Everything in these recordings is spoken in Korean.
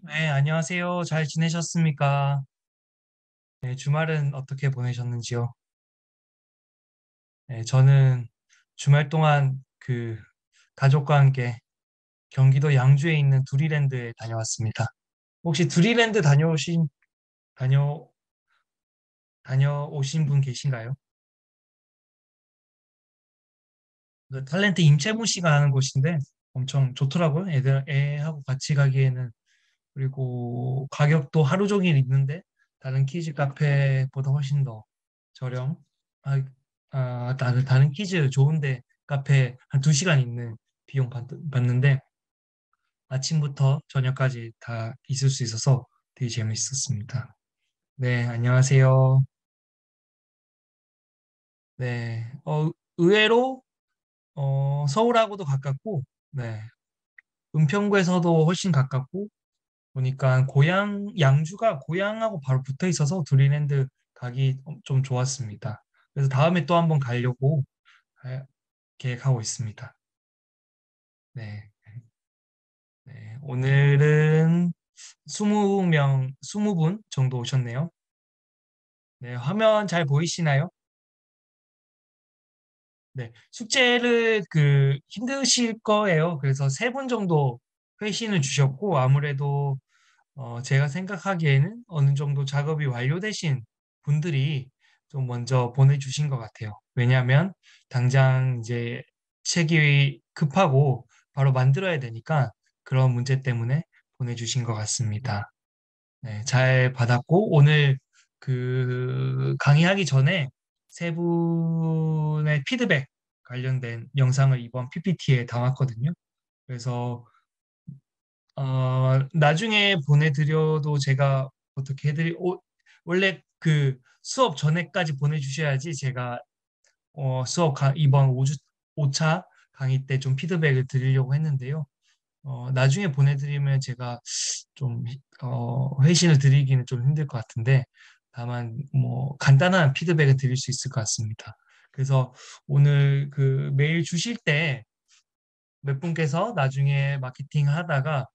네, 안녕하세요. 잘 지내셨습니까? 네, 주말은 어떻게 보내셨는지요? 네, 저는 주말 동안 가족과 함께 경기도 양주에 있는 두리랜드에 다녀왔습니다. 혹시 다녀, 다녀오신 분 계신가요? 그 탤런트 임채무 씨가 하는 곳인데 엄청 좋더라고요. 애하고 같이 가기에는. 그리고 가격도 하루 종일 있는데 다른 키즈 카페보다 훨씬 더 저렴. 아, 다른 키즈 좋은데 카페 한 2시간 있는 비용 받는데 아침부터 저녁까지 다 있을 수 있어서 되게 재밌었습니다. 네, 안녕하세요. 네, 의외로 서울하고도 가깝고, 네, 은평구에서도 훨씬 가깝고, 보니까 양주가 고향하고 바로 붙어 있어서 두리랜드 가기 좀 좋았습니다. 그래서 다음에 또 한번 가려고 계획하고 있습니다. 네. 네. 오늘은 20분 정도 오셨네요. 네. 화면 잘 보이시나요? 네. 숙제를 힘드실 거예요. 그래서 3분 정도 회신을 주셨고, 아무래도 제가 생각하기에는 어느 정도 작업이 완료되신 분들이 좀 먼저 보내주신 것 같아요. 왜냐하면 당장 이제 책이 급하고 바로 만들어야 되니까 그런 문제 때문에 보내주신 것 같습니다. 네, 잘 받았고 오늘 강의하기 전에 세 분의 피드백 관련된 영상을 이번 PPT에 담았거든요. 그래서 나중에 보내드려도 제가 어떻게 원래 수업 전에까지 보내주셔야지 제가 이번 5차 강의 때 좀 피드백을 드리려고 했는데요. 나중에 보내드리면 제가 좀, 회신을 드리기는 좀 힘들 것 같은데, 다만, 뭐, 간단한 피드백을 드릴 수 있을 것 같습니다. 그래서 오늘 메일 주실 때 몇 분께서 나중에 마케팅 하다가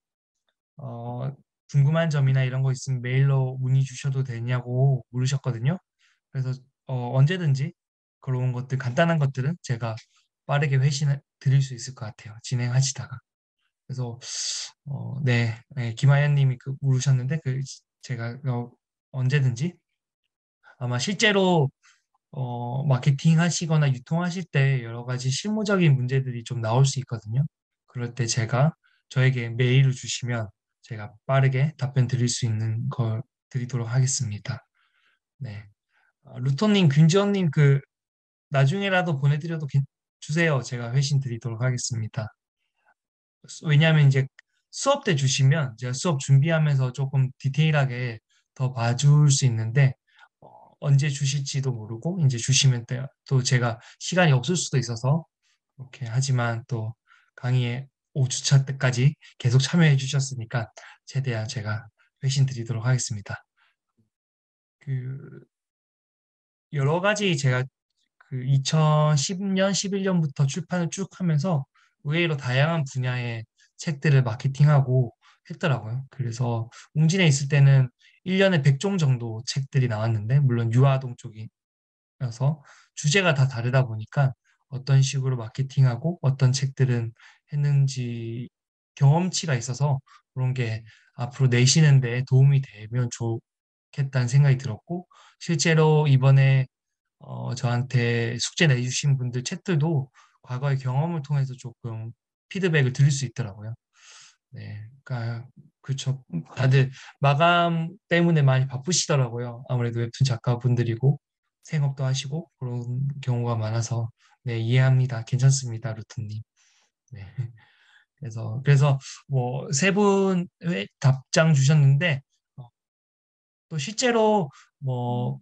어, 궁금한 점이나 이런 거 있으면 메일로 문의 주셔도 되냐고 물으셨거든요. 그래서 언제든지 그런 것들, 간단한 것들은 제가 빠르게 회신을 드릴 수 있을 것 같아요. 진행하시다가. 그래서 네, 네, 김하연 님이 물으셨는데 제가 언제든지 아마 실제로 마케팅 하시거나 유통하실 때 여러 가지 실무적인 문제들이 좀 나올 수 있거든요. 그럴 때 저에게 메일을 주시면 제가 빠르게 답변 드릴 수 있는 걸 드리도록 하겠습니다. 네. 루토님, 균지원님 나중에라도 보내드려도 주세요. 제가 회신 드리도록 하겠습니다. 왜냐하면 이제 수업 때 주시면 제가 수업 준비하면서 조금 디테일하게 더 봐줄 수 있는데 언제 주실지도 모르고 이제 주시면 또 제가 시간이 없을 수도 있어서 그렇게 하지만 또 강의에 5주차 때까지 계속 참여해 주셨으니까 최대한 제가 회신 드리도록 하겠습니다. 그 여러 가지 제가 2010년, 11년부터 출판을 쭉 하면서 의외로 다양한 분야의 책들을 마케팅하고 했더라고요. 그래서 웅진에 있을 때는 1년에 100종 정도 책들이 나왔는데, 물론 유아동 쪽이어서 주제가 다 다르다 보니까 어떤 식으로 마케팅하고 어떤 책들은 했는지 경험치가 있어서 그런 게 앞으로 내시는데 도움이 되면 좋겠다는 생각이 들었고, 실제로 이번에 저한테 숙제 내주신 분들 책들도 과거의 경험을 통해서 조금 피드백을 드릴 수 있더라고요. 네, 그러니까 그렇죠. 다들 마감 때문에 많이 바쁘시더라고요. 아무래도 웹툰 작가분들이고 생업도 하시고 그런 경우가 많아서 네, 이해합니다. 괜찮습니다, 루트님. 네. 그래서 뭐 세 분 답장 주셨는데 또 실제로 뭐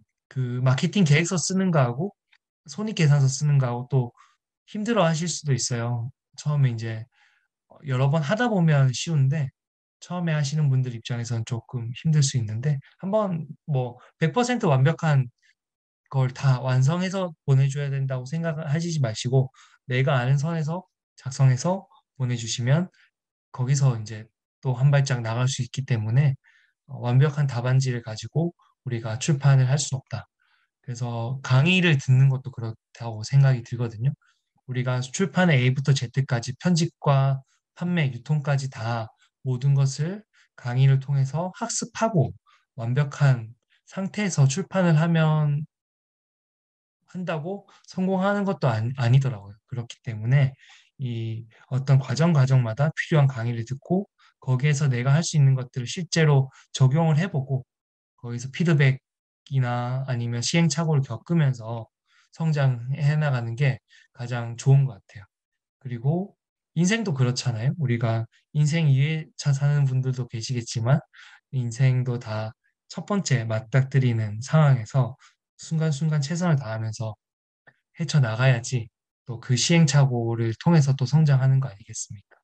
마케팅 계획서 쓰는 거하고 손익계산서 쓰는 거하고 또 힘들어 하실 수도 있어요. 처음에 이제 여러 번 하다 보면 쉬운데 처음에 하시는 분들 입장에서는 조금 힘들 수 있는데 한번 뭐 100% 완벽한 걸 다 완성해서 보내줘야 된다고 생각하시지 마시고 내가 아는 선에서 작성해서 보내주시면 거기서 이제 또 한 발짝 나갈 수 있기 때문에 완벽한 답안지를 가지고 우리가 출판을 할 수는 없다. 그래서 강의를 듣는 것도 그렇다고 생각이 들거든요. 우리가 출판의 A부터 Z까지 편집과 판매, 유통까지 다 모든 것을 강의를 통해서 학습하고 완벽한 상태에서 출판을 하면 한다고 성공하는 것도 아니더라고요. 그렇기 때문에 이 어떤 과정마다 필요한 강의를 듣고 거기에서 내가 할 수 있는 것들을 실제로 적용을 해보고 거기서 피드백이나 아니면 시행착오를 겪으면서 성장해 나가는 게 가장 좋은 것 같아요. 그리고 인생도 그렇잖아요. 우리가 인생 2회차 사는 분들도 계시겠지만 인생도 다 첫 번째 맞닥뜨리는 상황에서 순간순간 최선을 다하면서 헤쳐나가야지 또 그 시행착오를 통해서 또 성장하는 거 아니겠습니까?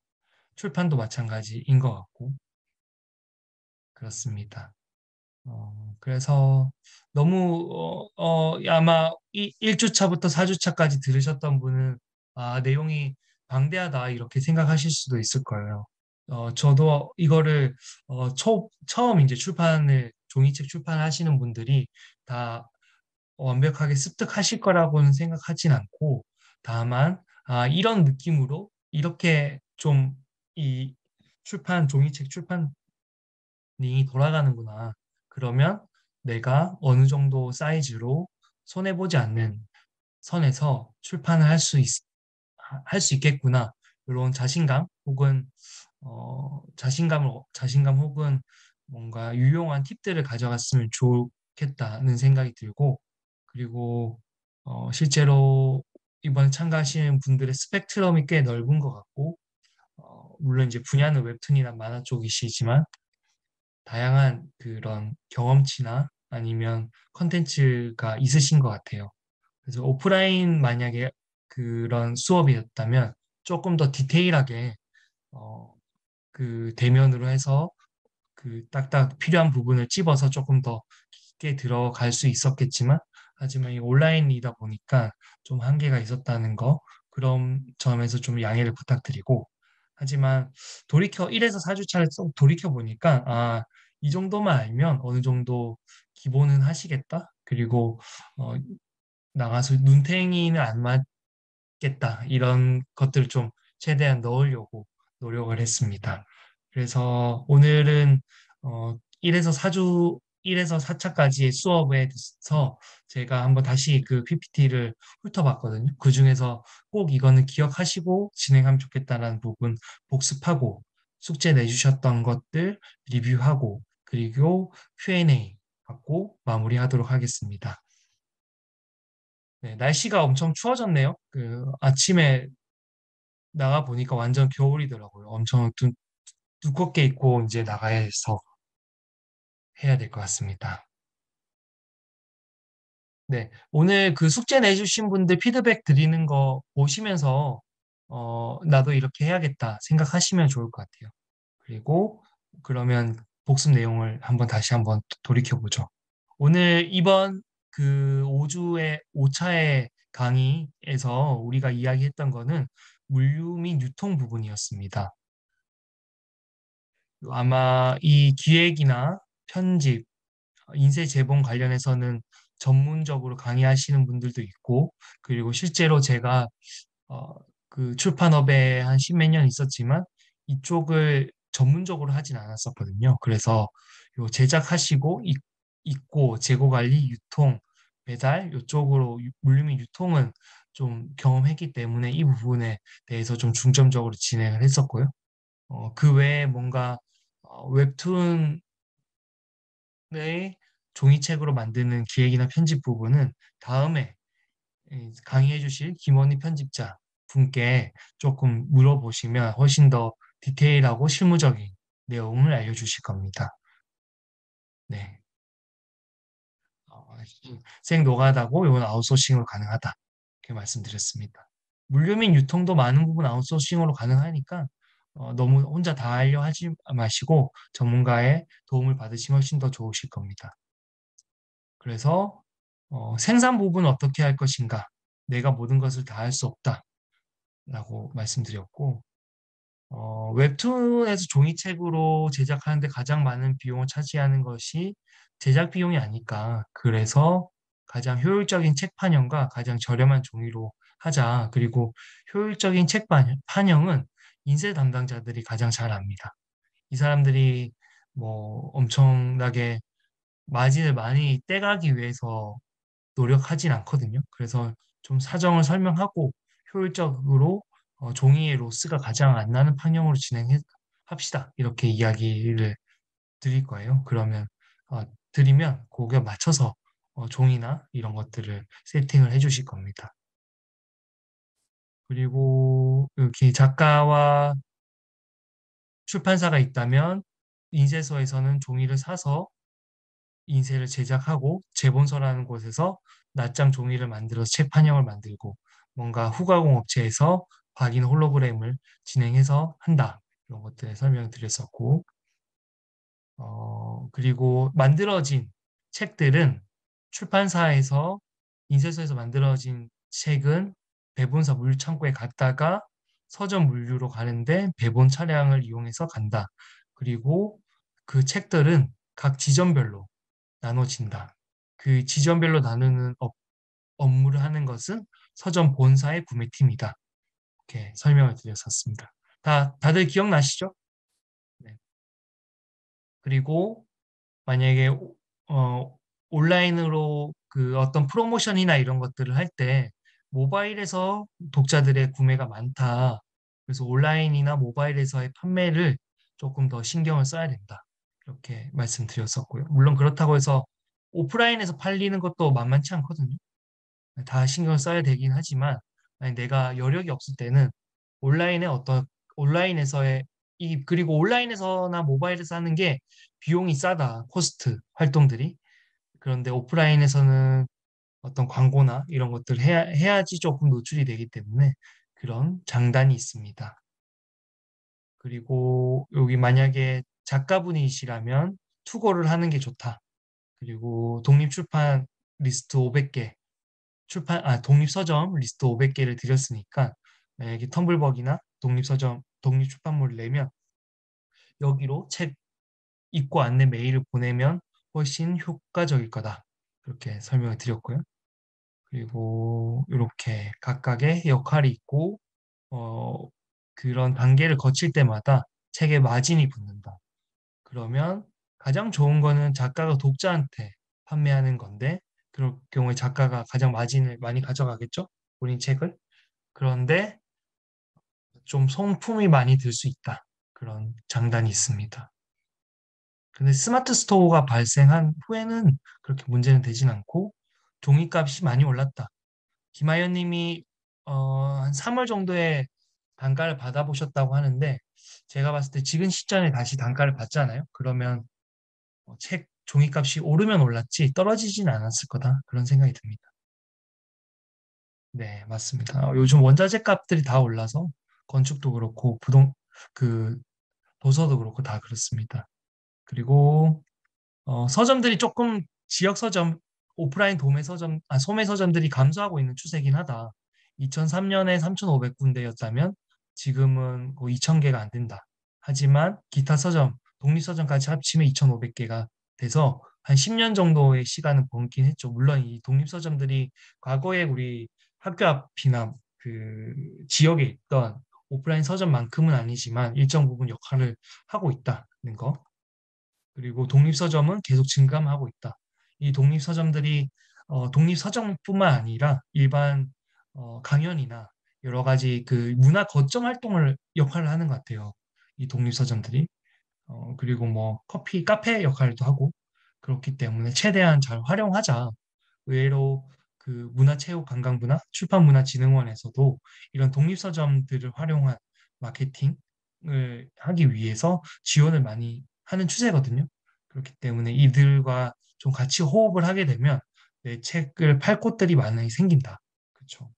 출판도 마찬가지인 것 같고 그렇습니다. 그래서 너무 아마 1주차부터 4주차까지 들으셨던 분은 아, 내용이 방대하다 이렇게 생각하실 수도 있을 거예요. 저도 이거를 처음 이제 종이책 출판하시는 분들이 다 완벽하게 습득하실 거라고는 생각하진 않고 다만 이런 느낌으로 이렇게 좀 이 종이책 출판이 돌아가는구나. 그러면 내가 어느 정도 사이즈로 손해보지 않는 선에서 출판을 할 수 있겠구나. 이런 자신감 혹은 자신감 혹은 뭔가 유용한 팁들을 가져갔으면 좋겠다는 생각이 들고 그리고 실제로 이번에 참가하시는 분들의 스펙트럼이 꽤 넓은 것 같고 물론 이제 분야는 웹툰이나 만화 쪽이시지만 다양한 그런 경험치나 아니면 컨텐츠가 있으신 것 같아요. 그래서 오프라인 만약에 그런 수업이었다면 조금 더 디테일하게 어, 그 대면으로 해서 그 딱딱 필요한 부분을 찝어서 조금 더 깊게 들어갈 수 있었겠지만 하지만 이 온라인이다 보니까 좀 한계가 있었다는 거 그런 점에서 좀 양해를 부탁드리고 하지만 돌이켜 1에서 4주차를 돌이켜 보니까 이 정도만 알면 어느 정도 기본은 하시겠다. 그리고 어, 나가서 눈탱이는 안 맞겠다. 이런 것들을 좀 최대한 넣으려고 노력을 했습니다. 그래서 오늘은 1에서 1에서 4차까지의 수업에 대해서 제가 한번 다시 그 PPT를 훑어봤거든요. 그중에서 꼭 이거는 기억하시고 진행하면 좋겠다라는 부분 복습하고 숙제 내주셨던 것들 리뷰하고 그리고 Q&A 받고 마무리하도록 하겠습니다. 네, 날씨가 엄청 추워졌네요. 그 아침에 나가 보니까 완전 겨울이더라고요. 엄청 두껍게 입고 이제 나가야 해서 해야 될 것 같습니다. 네, 오늘 그 숙제 내주신 분들 피드백 드리는 거 보시면서 나도 이렇게 해야겠다 생각하시면 좋을 것 같아요. 그리고 그러면 복습 내용을 다시 한번 돌이켜 보죠. 오늘 이번 그 5주의 5차의 강의에서 우리가 이야기했던 거는 물류 및 유통 부분이었습니다. 아마 이 기획이나 편집, 인쇄 제본 관련해서는 전문적으로 강의하시는 분들도 있고, 그리고 실제로 제가 어, 그 출판업에 한 십몇 년 있었지만 이쪽을 전문적으로 하진 않았었거든요. 그래서 요 제작하시고 있고 재고 관리, 유통, 배달 이쪽으로 물류 및 유통은 좀 경험했기 때문에 이 부분에 대해서 좀 중점적으로 진행을 했었고요. 그 외에 뭔가 웹툰의 종이책으로 만드는 기획이나 편집 부분은 다음에 강의해 주실 김원희 편집자 분께 조금 물어보시면 훨씬 더 디테일하고 실무적인 내용을 알려주실 겁니다. 네. 어, 생 노가다고 이건 아웃소싱으로 가능하다. 이렇게 말씀드렸습니다. 물류 및 유통도 많은 부분 아웃소싱으로 가능하니까 너무 혼자 다 하려 하지 마시고 전문가의 도움을 받으시면 훨씬 더 좋으실 겁니다. 그래서 생산 부분은 어떻게 할 것인가? 내가 모든 것을 다 할 수 없다라고 말씀드렸고 웹툰에서 종이책으로 제작하는데 가장 많은 비용을 차지하는 것이 제작 비용이 아닐까. 그래서 가장 효율적인 책 판형과 가장 저렴한 종이로 하자. 그리고 효율적인 책 판형은 인쇄 담당자들이 가장 잘 압니다. 이 사람들이 뭐 엄청나게 마진을 많이 떼가기 위해서 노력하진 않거든요. 그래서 좀 사정을 설명하고 효율적으로 종이의 로스가 가장 안 나는 방향으로 진행합시다. 이렇게 이야기를 드릴 거예요. 그러면 드리면 그거에 맞춰서 종이나 이런 것들을 세팅을 해주실 겁니다. 그리고 이렇게 작가와 출판사가 있다면 인쇄소에서는 종이를 사서 인쇄를 제작하고 재본서라는 곳에서 낱장 종이를 만들어서 책 판형을 만들고 뭔가 후가공 업체에서 박인 홀로그램을 진행해서 한다. 이런 것들을 설명드렸었고 그리고 만들어진 책들은 출판사에서 인쇄소에서 만들어진 책은 배본사 물류창고에 갔다가 서점 물류로 가는데 배본 차량을 이용해서 간다. 그리고 그 책들은 각 지점별로 나눠진다. 그 지점별로 나누는 업무를 하는 것은 서점 본사의 구매팀이다. 이렇게 설명을 드렸었습니다. 다들 기억나시죠? 네. 그리고 만약에 온라인으로 그 어떤 프로모션이나 이런 것들을 할 때 모바일에서 독자들의 구매가 많다. 그래서 온라인이나 모바일에서의 판매를 조금 더 신경을 써야 된다. 이렇게 말씀드렸었고요. 물론 그렇다고 해서 오프라인에서 팔리는 것도 만만치 않거든요. 다 신경을 써야 되긴 하지만 만약 내가 여력이 없을 때는 온라인에 어떤 온라인에서의 그리고 온라인에서나 모바일에서 하는 게 비용이 싸다. 코스트 활동들이. 그런데 오프라인에서는 어떤 광고나 이런 것들 해야지 조금 노출이 되기 때문에 그런 장단이 있습니다. 그리고 여기 만약에 작가분이시라면 투고를 하는 게 좋다. 그리고 독립출판 리스트 500개 독립서점 리스트 500개를 드렸으니까 만약에 텀블벅이나 독립서점, 독립출판물을 내면 여기로 책 입고 안내 메일을 보내면 훨씬 효과적일 거다. 그렇게 설명을 드렸고요. 그리고 이렇게 각각의 역할이 있고 어, 그런 단계를 거칠 때마다 책에 마진이 붙는다. 그러면 가장 좋은 거는 작가가 독자한테 판매하는 건데 그럴 경우에 작가가 가장 마진을 많이 가져가겠죠? 본인 책을. 그런데 좀 성품이 많이 들 수 있다. 그런 장단이 있습니다. 근데 스마트 스토어가 발생한 후에는 그렇게 문제는 되진 않고 종이값이 많이 올랐다. 김하연 님이 한 3월 정도에 단가를 받아보셨다고 하는데 제가 봤을 때 지금 시점에 다시 단가를 받잖아요. 그러면 책 종이값이 오르면 올랐지 떨어지진 않았을 거다. 그런 생각이 듭니다. 네, 맞습니다. 요즘 원자재 값들이 다 올라서 건축도 그렇고 그 도서도 그렇고 다 그렇습니다. 그리고 서점들이 조금 지역 서점, 오프라인 도매 서점, 소매 서점들이 감소하고 있는 추세긴 하다. 2003년에 3,500군데였다면 지금은 2,000개가 안 된다. 하지만 기타 서점, 독립 서점까지 합치면 2,500개가 돼서 한 10년 정도의 시간은 번긴 했죠. 물론 이 독립 서점들이 과거에 우리 학교 앞이나 그 지역에 있던 오프라인 서점만큼은 아니지만 일정 부분 역할을 하고 있다는 거. 그리고 독립서점은 계속 증감하고 있다. 이 독립서점들이 독립서점뿐만 아니라 일반 강연이나 여러 가지 그 문화 거점 활동을 역할을 하는 것 같아요. 이 독립서점들이. 그리고 뭐 커피, 카페 역할도 하고 그렇기 때문에 최대한 잘 활용하자. 의외로 그 문화체육관광부나 출판문화진흥원에서도 이런 독립서점들을 활용한 마케팅을 하기 위해서 지원을 많이 하는 추세거든요. 그렇기 때문에 이들과 좀 같이 호흡을 하게 되면 내 책을 팔 곳들이 많이 생긴다. 그렇죠.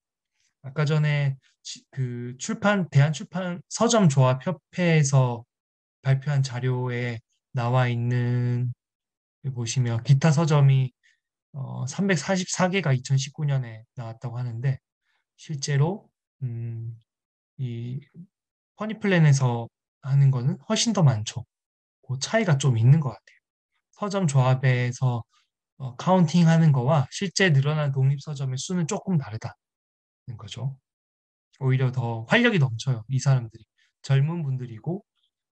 아까 전에 그 대한출판 서점조합협회에서 발표한 자료에 나와 있는 여기 보시면 기타 서점이 344개가 2019년에 나왔다고 하는데 실제로 이 허니플랜에서 하는 거는 훨씬 더 많죠. 그 차이가 좀 있는 것 같아요. 서점 조합에서 카운팅 하는 거와 실제 늘어난 독립 서점의 수는 조금 다르다는 거죠. 오히려 더 활력이 넘쳐요. 이 사람들이. 젊은 분들이고,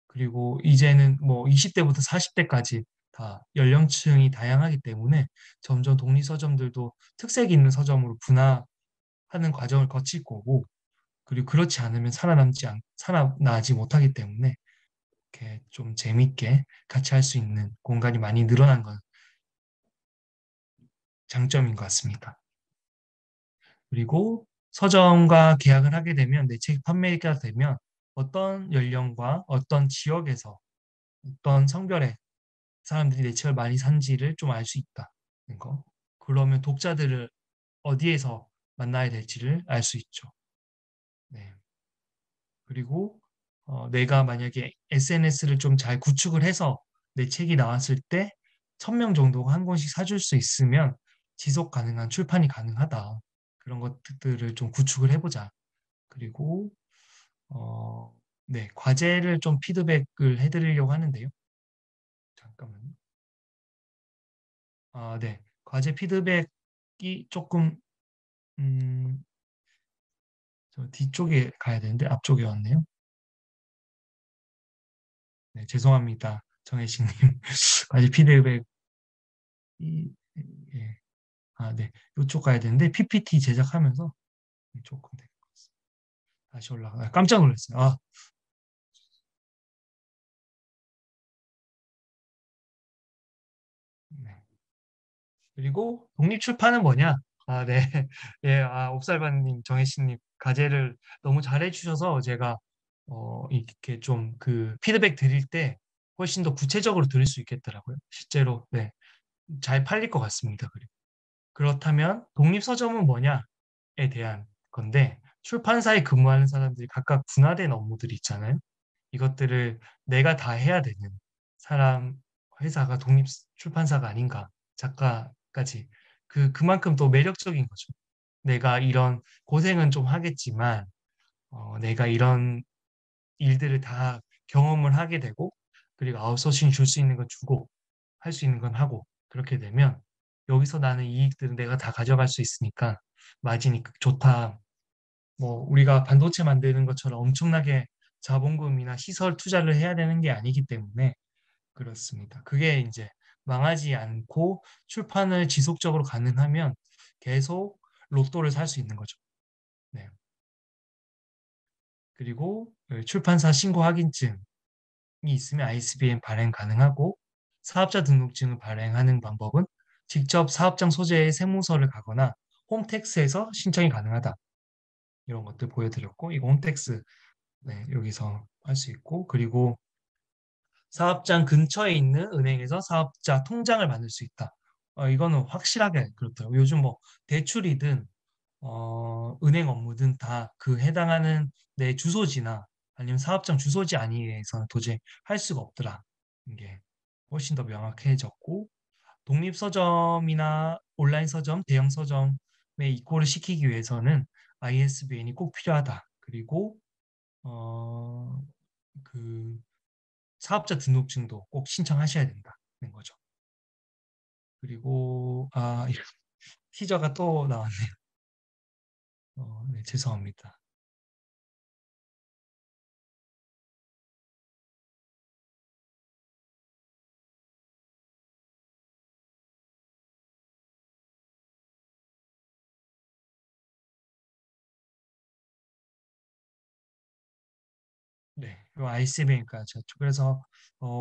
그리고 이제는 뭐 20대부터 40대까지 다 연령층이 다양하기 때문에 점점 독립 서점들도 특색 있는 서점으로 분화하는 과정을 거칠 거고, 그리고 그렇지 않으면 살아나지 못하기 때문에 이렇게 좀 재밌게 같이 할 수 있는 공간이 많이 늘어난 건 장점인 것 같습니다. 그리고 서점과 계약을 하게 되면 내 책 판매가 되면 어떤 연령과 어떤 지역에서 어떤 성별의 사람들이 내 책을 많이 산지를 좀 알 수 있다는 거. 그러면 독자들을 어디에서 만나야 될지를 알 수 있죠. 네. 그리고 내가 만약에 SNS를 좀 잘 구축을 해서 내 책이 나왔을 때 1000명 정도가 한 권씩 사줄 수 있으면 지속 가능한 출판이 가능하다. 그런 것들을 좀 구축을 해보자. 그리고 어, 네, 과제를 좀 피드백을 해드리려고 하는데요. 잠깐만요. 아, 네. 과제 피드백이 조금 음, 저 뒤쪽에 가야 되는데 앞쪽에 왔네요. 네, 죄송합니다. 정혜식님. 과제 피드백이 예. 아, 네. 이쪽 가야 되는데 PPT 제작하면서 조금 된 것 같습니다. 다시 올라가. 깜짝 놀랐어요. 아, 네. 그리고 독립출판은 뭐냐? 아, 네. 예, 옵살바님, 정혜신님, 과제를 너무 잘해주셔서 제가, 이렇게 좀 그 피드백 드릴 때 훨씬 더 구체적으로 들을 수 있겠더라고요. 실제로, 네. 잘 팔릴 것 같습니다. 그리고. 그렇다면, 독립서점은 뭐냐에 대한 건데, 출판사에 근무하는 사람들이 각각 분화된 업무들이 있잖아요. 이것들을 내가 다 해야 되는 사람, 회사가 독립 출판사가 아닌가, 작가까지. 그만큼 또 매력적인 거죠. 내가 이런 고생은 좀 하겠지만, 내가 이런 일들을 다 경험을 하게 되고, 그리고 아웃소싱 줄 수 있는 건 주고, 할 수 있는 건 하고, 그렇게 되면, 여기서 나는 이익들은 내가 다 가져갈 수 있으니까, 마진이 좋다. 뭐 우리가 반도체 만드는 것처럼 엄청나게 자본금이나 시설 투자를 해야 되는 게 아니기 때문에 그렇습니다. 그게 이제 망하지 않고 출판을 지속적으로 가능하면 계속 로또를 살 수 있는 거죠. 네. 그리고 출판사 신고 확인증이 있으면 ISBN 발행 가능하고 사업자 등록증을 발행하는 방법은 직접 사업장 소재의 세무서를 가거나 홈택스에서 신청이 가능하다. 이런 것들 보여드렸고 이거 홈택스 네, 여기서 할 수 있고, 그리고 사업장 근처에 있는 은행에서 사업자 통장을 만들 수 있다. 이거는 확실하게 그렇더라고요. 요즘 뭐 대출이든 은행 업무든 다 그 해당하는 내 주소지나 아니면 사업장 주소지 아니에서는 도저히 할 수가 없더라. 이게 훨씬 더 명확해졌고, 독립 서점이나 온라인 서점, 대형 서점에 이꼴을 시키기 위해서는 ISBN이 꼭 필요하다. 그리고 어, 그 사업자 등록증도 꼭 신청하셔야 된다는 거죠. 그리고 티저가 또 나왔네요. 네, 죄송합니다. 네, 그리고 ICB니까 그래서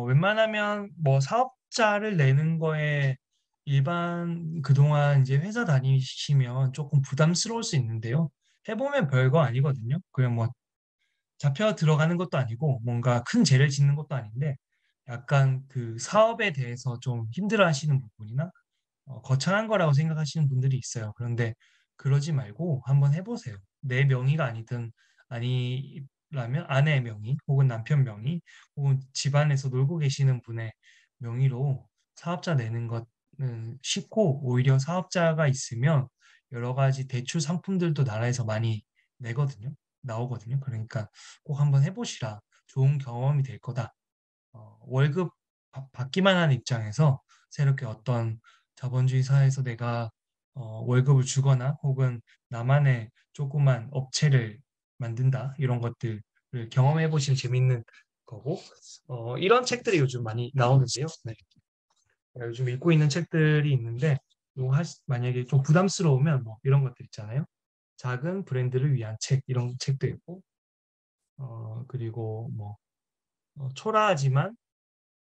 웬만하면 뭐 사업자를 내는 거에 일반 그동안 이제 회사 다니시면 조금 부담스러울 수 있는데요. 해보면 별거 아니거든요. 그냥 뭐 잡혀 들어가는 것도 아니고 뭔가 큰 죄를 짓는 것도 아닌데 약간 그 사업에 대해서 좀 힘들어 하시는 부분이나 거창한 거라고 생각하시는 분들이 있어요. 그런데 그러지 말고 한번 해보세요. 내 명의가 아니든 아니라면 아내 명의 혹은 남편 명의 혹은 집안에서 놀고 계시는 분의 명의로 사업자 내는 것은 쉽고 오히려 사업자가 있으면 여러 가지 대출 상품들도 나라에서 많이 내거든요. 나오거든요. 그러니까 꼭 한번 해보시라. 좋은 경험이 될 거다. 월급 받기만 하는 입장에서 새롭게 어떤 자본주의 사회에서 내가 월급을 주거나 혹은 나만의 조그만 업체를 만든다 이런 것들을 경험해 보시면 재밌는 거고 이런 책들이 요즘 많이 나오는데요. 네. 요즘 읽고 있는 책들이 있는데 만약에 좀 부담스러우면 뭐 이런 것들 있잖아요. 작은 브랜드를 위한 책 이런 책도 있고 그리고 뭐 초라하지만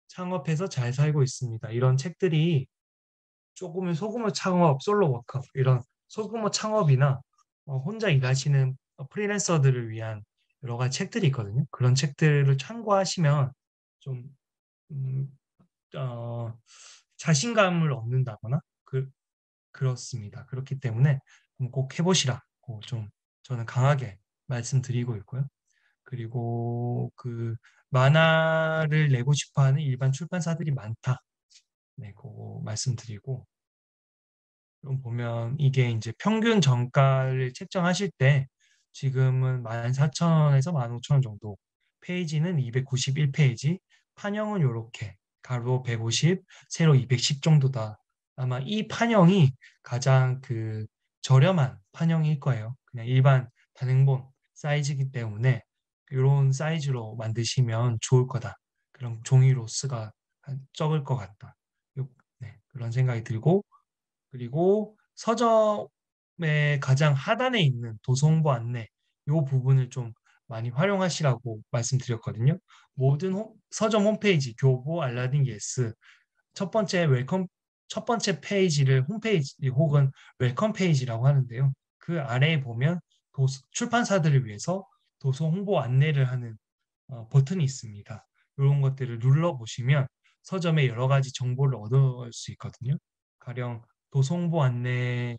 창업해서 잘 살고 있습니다. 이런 책들이 조금은 소규모 창업, 솔로 워커 이런 소규모 창업이나 혼자 일하시는 프리랜서들을 위한 여러 가지 책들이 있거든요. 그런 책들을 참고하시면 좀 음, 어, 자신감을 얻는다거나 그렇습니다. 그렇기 때문에 꼭 해보시라고 좀 저는 강하게 말씀드리고 있고요. 그리고 그 만화를 내고 싶어하는 일반 출판사들이 많다. 네, 그거 말씀드리고 그럼 보면 이게 이제 평균 정가를 책정하실 때 지금은 14,000원에서 15,000원 정도, 페이지는 291페이지, 판형은 요렇게 가로 150, 세로 210 정도다. 아마 이 판형이 가장 그 저렴한 판형일 거예요. 그냥 일반 단행본 사이즈이기 때문에 이런 사이즈로 만드시면 좋을 거다. 그런 종이 로스가 적을 것 같다. 네, 그런 생각이 들고 그리고 서점의 가장 하단에 있는 도송부 안내 이 부분을 좀 많이 활용하시라고 말씀드렸거든요. 모든 서점 홈페이지 교보, 알라딘, 예스 첫 번째 웰컴 첫 번째 페이지를 홈페이지 혹은 웰컴 페이지라고 하는데요. 그 아래에 보면 출판사들을 위해서 도서 홍보 안내를 하는 버튼이 있습니다. 이런 것들을 눌러 보시면 서점의 여러 가지 정보를 얻을 수 있거든요. 가령 도송보 안내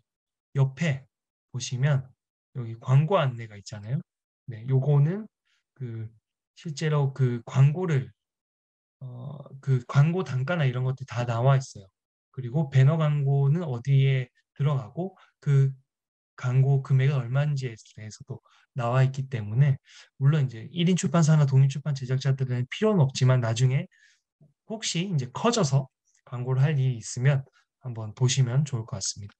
옆에 보시면 여기 광고 안내가 있잖아요. 네, 요거는 그 실제로 그 광고 단가나 이런 것들이 다 나와 있어요. 그리고 배너 광고는 어디에 들어가고 그 광고 금액은 얼마인지에 대해서도 나와 있기 때문에 물론 이제 1인 출판사나 독립 출판 제작자들은 필요는 없지만 나중에 혹시 이제 커져서 광고를 할 일이 있으면 한번 보시면 좋을 것 같습니다.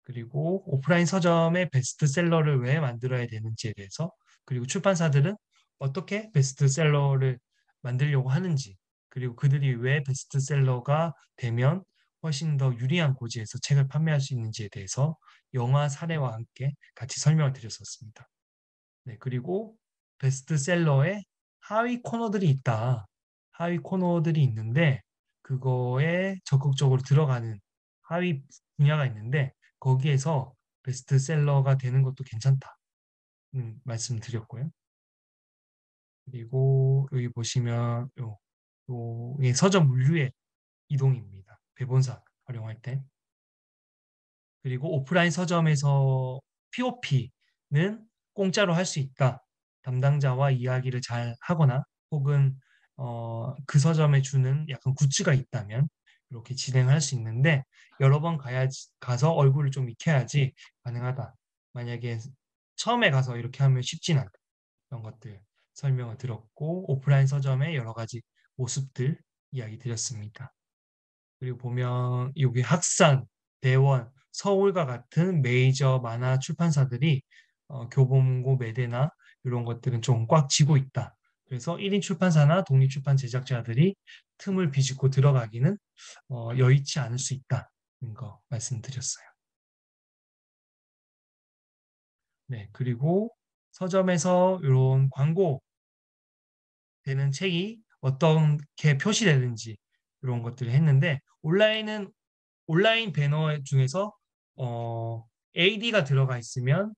그리고 오프라인 서점의 베스트셀러를 왜 만들어야 되는지에 대해서 그리고 출판사들은 어떻게 베스트셀러를 만들려고 하는지 그리고 그들이 왜 베스트셀러가 되면 훨씬 더 유리한 고지에서 책을 판매할 수 있는지에 대해서 영화 사례와 함께 같이 설명을 드렸었습니다. 네, 그리고 베스트셀러에 하위 코너들이 있다. 하위 코너들이 있는데 그거에 적극적으로 들어가는 하위 분야가 있는데 거기에서 베스트셀러가 되는 것도 괜찮다. 말씀드렸고요. 그리고 여기 보시면 이 서점 물류의 이동입니다. 배본사 활용할 때. 그리고 오프라인 서점에서 POP는 공짜로 할 수 있다. 담당자와 이야기를 잘 하거나 혹은 그 서점에 주는 약간 굿즈가 있다면 이렇게 진행할 수 있는데 여러 번 가서 얼굴을 좀 익혀야지 가능하다. 만약에 처음에 가서 이렇게 하면 쉽진 않다. 이런 것들 설명을 들었고 오프라인 서점의 여러 가지 모습들 이야기 드렸습니다. 그리고 보면 여기 학산, 대원, 서울과 같은 메이저 만화 출판사들이 교보문고, 매대나 이런 것들은 좀 꽉 쥐고 있다. 그래서 1인 출판사나 독립출판 제작자들이 틈을 비집고 들어가기는 여의치 않을 수 있다는 거 말씀드렸어요. 네, 그리고 서점에서 이런 광고 되는 책이 어떻게 표시되는지 이런 것들을 했는데 온라인 배너 중에서 AD가 들어가 있으면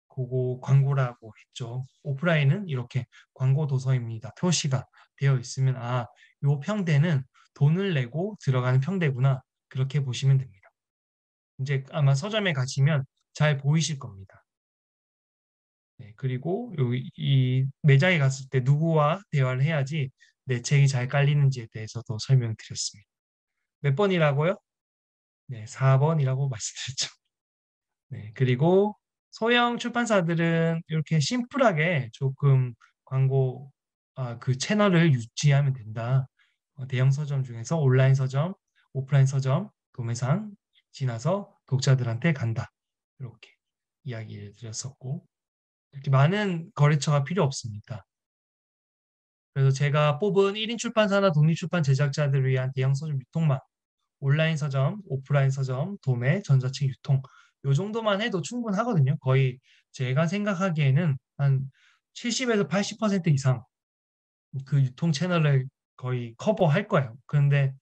그거 광고라고 했죠. 오프라인은 이렇게 광고 도서입니다. 표시가 되어 있으면 요 평대는 돈을 내고 들어가는 평대구나. 그렇게 보시면 됩니다. 이제 아마 서점에 가시면 잘 보이실 겁니다. 네, 그리고 이 매장에 갔을 때 누구와 대화를 해야지 내 책이 잘 깔리는지에 대해서도 설명드렸습니다. 몇 번이라고요? 네, 4번이라고 말씀드렸죠. 네, 그리고 소형 출판사들은 이렇게 심플하게 조금 광고 그 채널을 유지하면 된다. 대형 서점 중에서 온라인 서점, 오프라인 서점, 도매상 지나서 독자들한테 간다. 이렇게 이야기를 드렸었고 이렇게 많은 거래처가 필요 없습니다. 그래서 제가 뽑은 1인 출판사나 독립출판 제작자들을 위한 대형 서점 유통망, 온라인 서점, 오프라인 서점, 도매, 전자책 유통 요 정도만 해도 충분하거든요. 거의 제가 생각하기에는 한 70에서 80% 이상 그 유통 채널을 거의 커버할 거예요. 그런데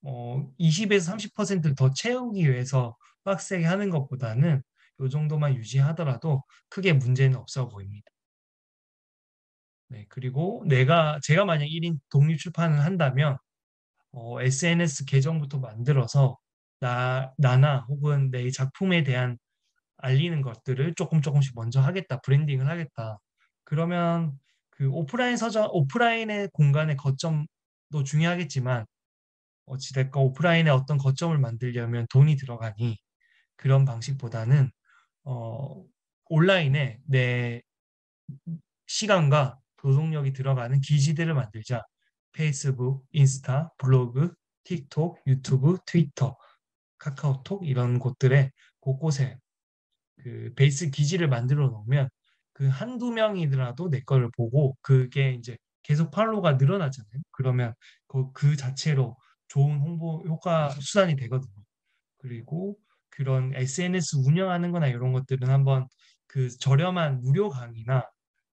20에서 30%를 더 채우기 위해서 빡세게 하는 것보다는 요 정도만 유지하더라도 크게 문제는 없어 보입니다. 네, 그리고 제가 만약 1인 독립 출판을 한다면 SNS 계정부터 만들어서 나나 혹은 내 작품에 대한 알리는 것들을 조금 조금씩 먼저 하겠다, 브랜딩을 하겠다. 그러면 그 오프라인의 공간의 거점도 중요하겠지만 어찌됐건 오프라인에 어떤 거점을 만들려면 돈이 들어가니 그런 방식보다는 어, 온라인에 내 시간과 노동력이 들어가는 기지들을 만들자. 페이스북, 인스타, 블로그, 틱톡, 유튜브, 트위터, 카카오톡 이런 곳들에 곳곳에 그 베이스 기지를 만들어 놓으면 그 한두 명이더라도 내 거를 보고 그게 이제 계속 팔로우가 늘어나잖아요. 그러면 그 자체로 좋은 홍보 효과 수단이 되거든요. 그리고 그런 SNS 운영하는 거나 이런 것들은 한번 그 저렴한 무료 강의나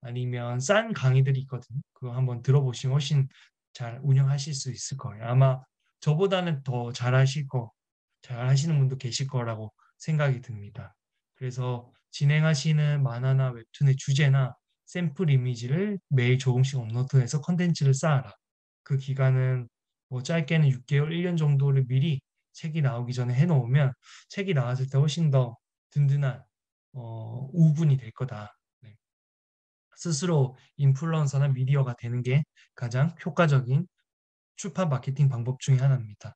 아니면 싼 강의들이 있거든요. 그거 한번 들어보시면 훨씬 잘 운영하실 수 있을 거예요. 아마 저보다는 더 잘하시는 분도 계실 거라고 생각이 듭니다. 그래서 진행하시는 만화나 웹툰의 주제나 샘플 이미지를 매일 조금씩 업로드해서 컨텐츠를 쌓아라. 그 기간은 뭐 짧게는 6개월, 1년 정도를 미리 책이 나오기 전에 해놓으면 책이 나왔을 때 훨씬 더 든든한 우분이 될 거다. 네. 스스로 인플루언서나 미디어가 되는 게 가장 효과적인 출판 마케팅 방법 중에 하나입니다.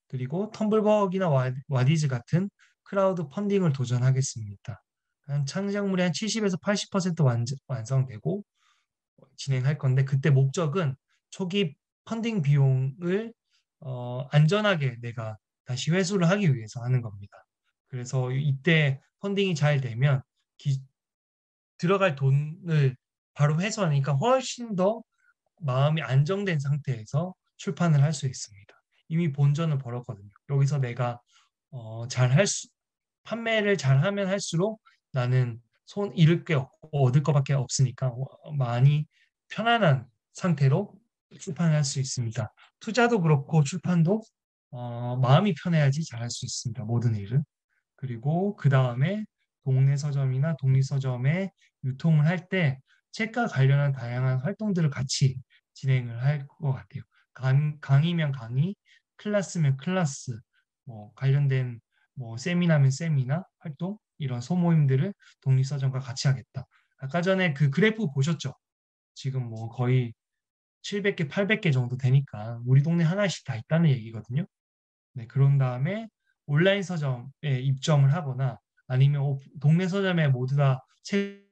그리고 텀블벅이나 와디즈 같은 크라우드 펀딩을 도전하겠습니다. 한 창작물이 한 70에서 80% 완성되고 진행할 건데 그때 목적은 초기 펀딩 비용을 안전하게 내가 다시 회수를 하기 위해서 하는 겁니다. 그래서 이때 펀딩이 잘 되면 들어갈 돈을 바로 회수하니까 훨씬 더 마음이 안정된 상태에서 출판을 할 수 있습니다. 이미 본전을 벌었거든요. 여기서 내가 잘할 수, 판매를 잘하면 할수록 나는 손 잃을 게 없고 얻을 것밖에 없으니까 많이 편안한 상태로 출판을 할 수 있습니다. 투자도 그렇고 출판도 마음이 편해야지 잘할 수 있습니다. 모든 일은. 그리고 그 다음에 동네 서점이나 독립 서점에 유통을 할 때 책과 관련한 다양한 활동들을 같이 진행을 할 것 같아요. 강의면 강의, 클래스면 클래스, 뭐 관련된 뭐 세미나면 세미나 활동 이런 소모임들을 독립 서점과 같이 하겠다. 아까 전에 그 그래프 보셨죠? 지금 뭐 거의 700개, 800개 정도 되니까 우리 동네 하나씩 다 있다는 얘기거든요. 네, 그런 다음에 온라인 서점에 입점을 하거나 아니면 동네 서점에 모두 다 책을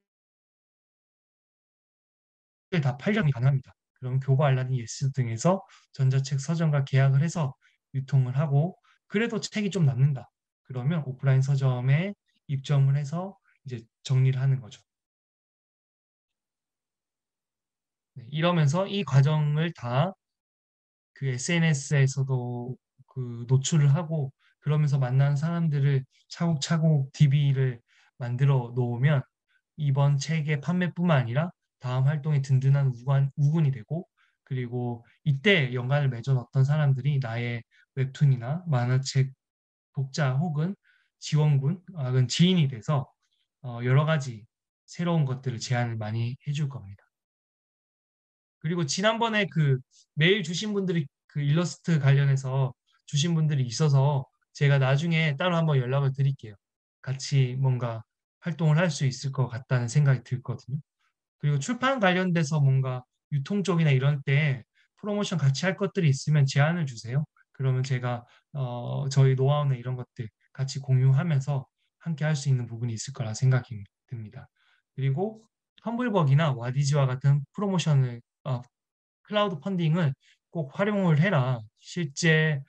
다 팔려면 가능합니다. 그럼 교보 알라딘 예스 등에서 전자책 서점과 계약을 해서 유통을 하고 그래도 책이 좀 남는다. 그러면 오프라인 서점에 입점을 해서 이제 정리를 하는 거죠. 네, 이러면서 이 과정을 다 그 SNS에서도 그 노출을 하고 그러면서 만나는 사람들을 차곡차곡 DB를 만들어 놓으면 이번 책의 판매뿐만 아니라 다음 활동에 든든한 우군이 되고 그리고 이때 연관을 맺어놨던 사람들이 나의 웹툰이나 만화책 독자 혹은 지원군 혹은 지인이 돼서 여러 가지 새로운 것들을 제안을 많이 해줄 겁니다. 그리고 지난번에 그 메일 주신 분들이 그 일러스트 관련해서 주신 분들이 있어서 제가 나중에 따로 한번 연락을 드릴게요. 같이 뭔가 활동을 할 수 있을 것 같다는 생각이 들거든요. 그리고 출판 관련돼서 뭔가 유통 쪽이나 이런 때 프로모션 같이 할 것들이 있으면 제안을 주세요. 그러면 제가 저희 노하우나 이런 것들 같이 공유하면서 함께 할 수 있는 부분이 있을 거라 생각이 듭니다. 그리고 텀블벅이나 와디즈와 같은 프로모션을 클라우드 펀딩을 꼭 활용을 해라. 실제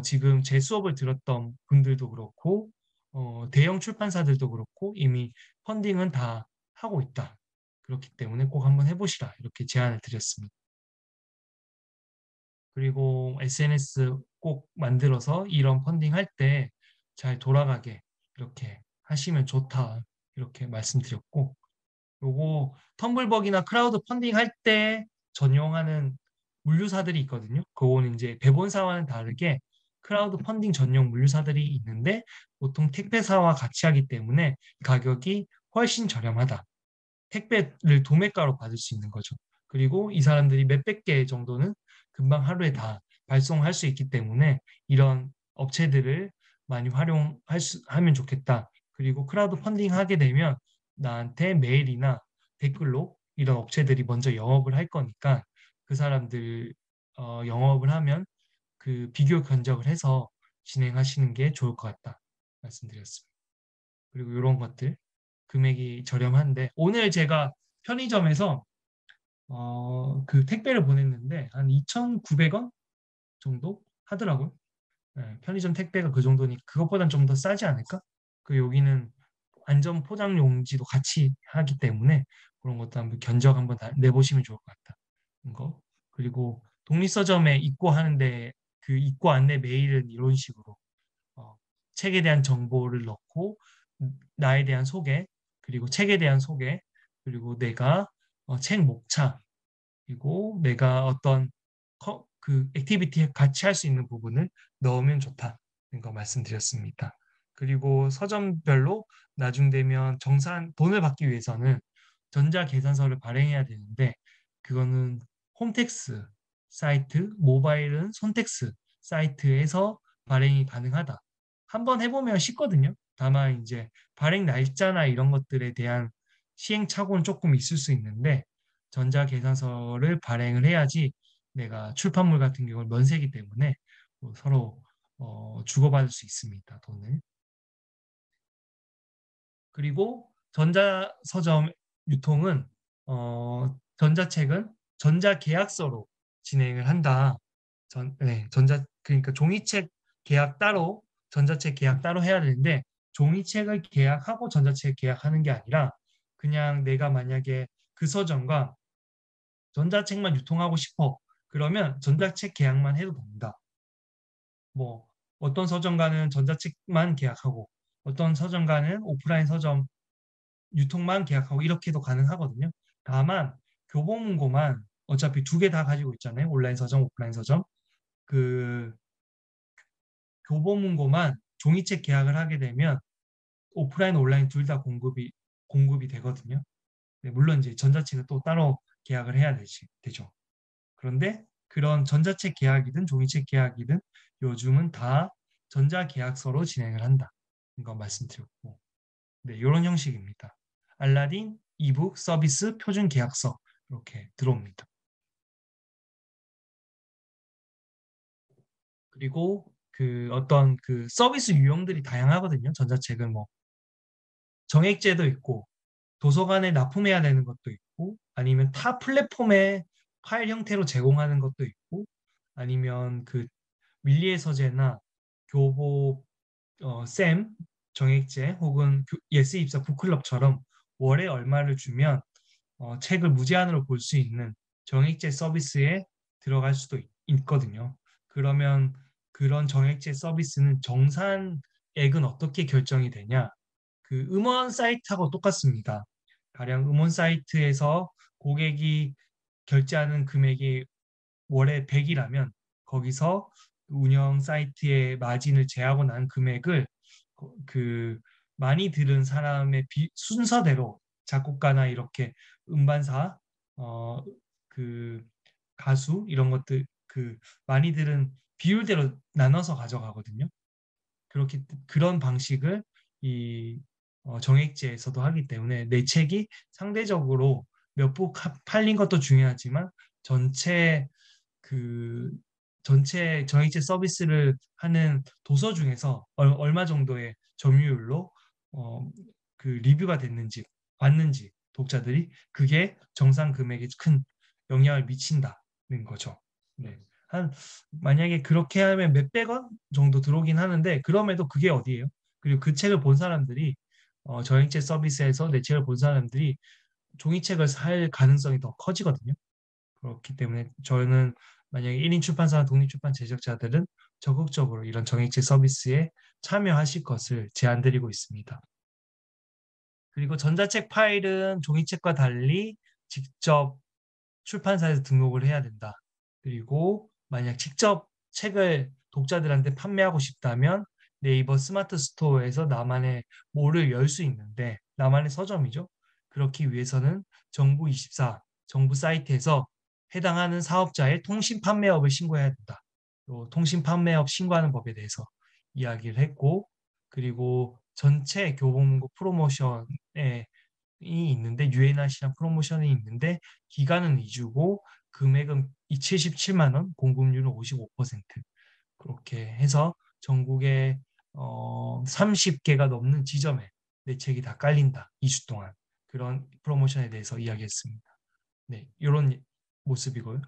지금 제 수업을 들었던 분들도 그렇고 대형 출판사들도 그렇고 이미 펀딩은 다 하고 있다. 그렇기 때문에 꼭 한번 해보시라. 이렇게 제안을 드렸습니다. 그리고 SNS 꼭 만들어서 이런 펀딩 할 때 잘 돌아가게 이렇게 하시면 좋다. 이렇게 말씀드렸고, 요거 텀블벅이나 크라우드 펀딩 할 때 전용하는 물류사들이 있거든요. 그거는 이제 배본사와는 다르게 크라우드 펀딩 전용 물류사들이 있는데 보통 택배사와 같이 하기 때문에 가격이 훨씬 저렴하다. 택배를 도매가로 받을 수 있는 거죠. 그리고 이 사람들이 몇백 개 정도는 금방 하루에 다 발송할 수 있기 때문에 이런 업체들을 많이 하면 좋겠다. 그리고 크라우드 펀딩 하게 되면 나한테 메일이나 댓글로 이런 업체들이 먼저 영업을 할 거니까 그 사람들 영업을 하면 그 비교 견적을 해서 진행하시는 게 좋을 것 같다 말씀드렸습니다. 그리고 이런 것들 금액이 저렴한데 오늘 제가 편의점에서 그 택배를 보냈는데 한 2,900원 정도 하더라고요. 네, 편의점 택배가 그 정도니 그것보단 좀 더 싸지 않을까? 그 여기는 안전 포장 용지도 같이 하기 때문에 그런 것도 한번 견적 한번 내보시면 좋을 것 같다. 거. 그리고 독립서점에 입고하는데 그 입고 안내 메일은 이런 식으로 어, 책에 대한 정보를 넣고 나에 대한 소개, 그리고 책에 대한 소개, 그리고 내가 책 목차, 그리고 내가 어떤 그 액티비티에 같이 할 수 있는 부분을 넣으면 좋다는 거 말씀드렸습니다. 그리고 서점별로 나중 되면 돈을 받기 위해서는 전자계산서를 발행해야 되는데 그거는 홈택스 사이트, 모바일은 손택스 사이트에서 발행이 가능하다. 한번 해보면 쉽거든요. 다만 이제 발행 날짜나 이런 것들에 대한 시행착오는 조금 있을 수 있는데 전자계산서를 발행을 해야지 내가 출판물 같은 경우는 면세기 때문에 서로 주고받을 수 있습니다. 돈을. 그리고 전자서점 유통은 전자책은 전자계약서로 진행을 한다. 그러니까 종이책 계약 따로, 전자책 계약 따로 해야 되는데 종이책을 계약하고 전자책 계약하는 게 아니라 그냥 내가 만약에 그 서점과 전자책만 유통하고 싶어. 그러면 전자책 계약만 해도 됩니다. 뭐 어떤 서점가는 전자책만 계약하고 어떤 서점가는 오프라인 서점 유통만 계약하고 이렇게도 가능하거든요. 다만 교보문고만 어차피 두 개 다 가지고 있잖아요. 온라인 서점, 오프라인 서점. 그 교보문고만 종이책 계약을 하게 되면 오프라인, 온라인 둘 다 공급이 되거든요. 네, 물론 이제 전자책은 또 따로 계약을 해야 되죠. 그런데 그런 전자책 계약이든 종이책 계약이든 요즘은 다 전자계약서로 진행을 한다. 이거 말씀드렸고. 네, 이런 형식입니다. 알라딘, 이북, 서비스, 표준 계약서 이렇게 들어옵니다. 그리고 그 어떤 그 서비스 유형들이 다양하거든요. 전자책은 뭐 정액제도 있고 도서관에 납품해야 되는 것도 있고 아니면 타 플랫폼에 파일 형태로 제공하는 것도 있고 아니면 그 밀리의 서재나 교보 쌤 정액제 혹은 예스 입사 북클럽처럼 월에 얼마를 주면 책을 무제한으로 볼 수 있는 정액제 서비스에 들어갈 수도 있거든요. 그러면 그런 정액제 서비스는 정산액은 어떻게 결정이 되냐? 그 음원 사이트하고 똑같습니다. 가령 음원 사이트에서 고객이 결제하는 금액이 월에 100이라면 거기서 운영 사이트의 마진을 제하고 난 금액을 그 많이 들은 사람의 순서대로 작곡가나 이렇게 음반사 그 가수 이런 것들 그 많이 들은 비율대로 나눠서 가져가거든요. 그런 방식을 이 정액제에서도 하기 때문에 내 책이 상대적으로 몇 곡 팔린 것도 중요하지만 전체 그 전체 정액제 서비스를 하는 도서 중에서 얼마 정도의 점유율로 어, 그 리뷰가 됐는지 봤는지 독자들이 그게 정산 금액에 큰 영향을 미친다는 거죠. 네. 한 만약에 그렇게 하면 몇백 원 정도 들어오긴 하는데 그럼에도 그게 어디예요? 그리고 그 책을 본 사람들이 저행책 서비스에서 내 책을 본 사람들이 종이책을 살 가능성이 더 커지거든요. 그렇기 때문에 저는 만약에 1인 출판사나 독립출판 제작자들은 적극적으로 이런 정액책 서비스에 참여하실 것을 제안드리고 있습니다. 그리고 전자책 파일은 종이책과 달리 직접 출판사에서 등록을 해야 된다. 그리고 만약 직접 책을 독자들한테 판매하고 싶다면 네이버 스마트 스토어에서 나만의 몰을 열 수 있는데 나만의 서점이죠. 그렇기 위해서는 정부24 정부 사이트에서 해당하는 사업자의 통신 판매업을 신고해야 된다. 또 통신 판매업 신고하는 법에 대해서 이야기를 했고 그리고 전체 교보문고 프로모션에 이 있는데 유엔아시랑 프로모션이 있는데 기간은 2주고 금액은 이 77만 원, 공급률은 55%. 그렇게 해서 전국에 30개가 넘는 지점에 내 책이 다 깔린다. 2주 동안. 그런 프로모션에 대해서 이야기했습니다. 네, 이런 모습이고요.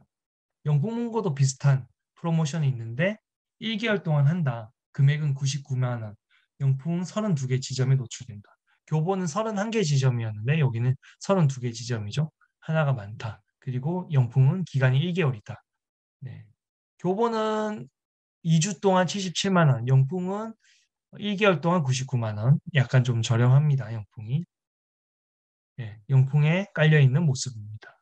영국문고도 비슷한 프로모션이 있는데 1개월 동안 한다. 금액은 99만 원. 영풍은 32개 지점에 노출된다. 교보는 31개 지점이었는데 여기는 32개 지점이죠. 하나가 많다. 그리고 영풍은 기간이 1개월이다. 네. 교보는 2주 동안 77만 원, 영풍은 1개월 동안 99만 원. 약간 좀 저렴합니다. 영풍이. 네, 영풍에 깔려 있는 모습입니다.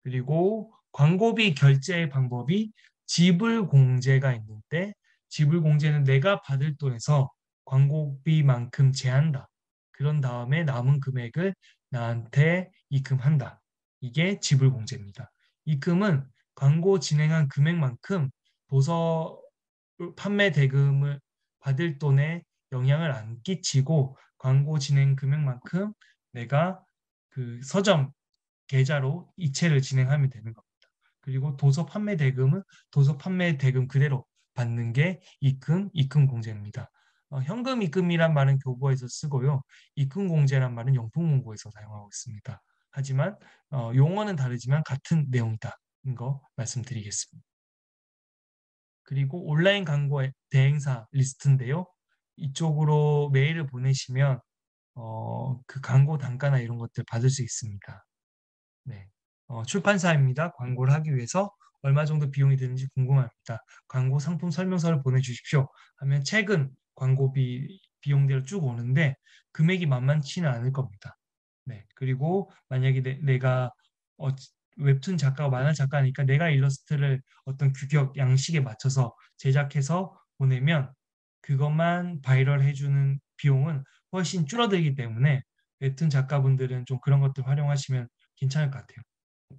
그리고 광고비 결제 방법이 지불 공제가 있는데 지불 공제는 내가 받을 돈에서 광고비만큼 제한다. 그런 다음에 남은 금액을 나한테 입금한다. 이게 지불 공제입니다. 입금은 광고 진행한 금액만큼 도서 판매 대금을 받을 돈에 영향을 안 끼치고 광고 진행 금액만큼 내가 그 서점 계좌로 이체를 진행하면 되는 겁니다. 그리고 도서 판매 대금은 도서 판매 대금 그대로 받는 게 입금 공제입니다. 현금 입금이란 말은 교보에서 쓰고요. 입금 공제란 말은 영풍문고에서 사용하고 있습니다. 하지만 용어는 다르지만 같은 내용이다. 거 말씀드리겠습니다. 그리고 온라인 광고 대행사 리스트인데요. 이쪽으로 메일을 보내시면 그 광고 단가나 이런 것들 받을 수 있습니다. 네. 출판사입니다. 광고를 하기 위해서 얼마 정도 비용이 드는지 궁금합니다. 광고 상품 설명서를 보내주십시오. 하면 책은 광고비 비용대로 쭉 오는데 금액이 만만치는 않을 겁니다. 네. 그리고 만약에 내가 어, 웹툰 작가가 만화 작가니까 내가 일러스트를 어떤 규격 양식에 맞춰서 제작해서 보내면 그것만 바이럴 해주는 비용은 훨씬 줄어들기 때문에 웹툰 작가분들은 좀 그런 것들 활용하시면 괜찮을 것 같아요.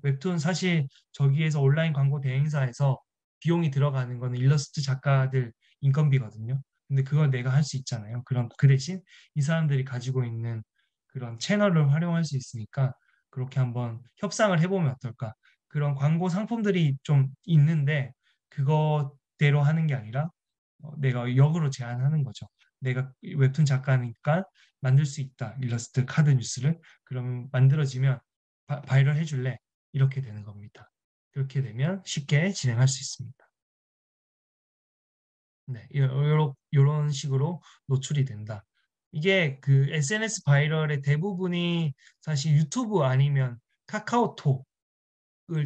웹툰 사실 저기에서 온라인 광고 대행사에서 비용이 들어가는 거는 일러스트 작가들 인건비거든요. 근데 그걸 내가 할 수 있잖아요. 그런 그 대신 이 사람들이 가지고 있는 그런 채널을 활용할 수 있으니까 그렇게 한번 협상을 해보면 어떨까? 그런 광고 상품들이 좀 있는데 그것대로 하는 게 아니라 내가 역으로 제안하는 거죠. 내가 웹툰 작가니까 만들 수 있다. 일러스트 카드 뉴스를. 그러면 만들어지면 바이럴 해줄래? 이렇게 되는 겁니다. 그렇게 되면 쉽게 진행할 수 있습니다. 네, 이런 식으로 노출이 된다. 이게 그 SNS 바이럴의 대부분이 사실 유튜브 아니면 카카오톡을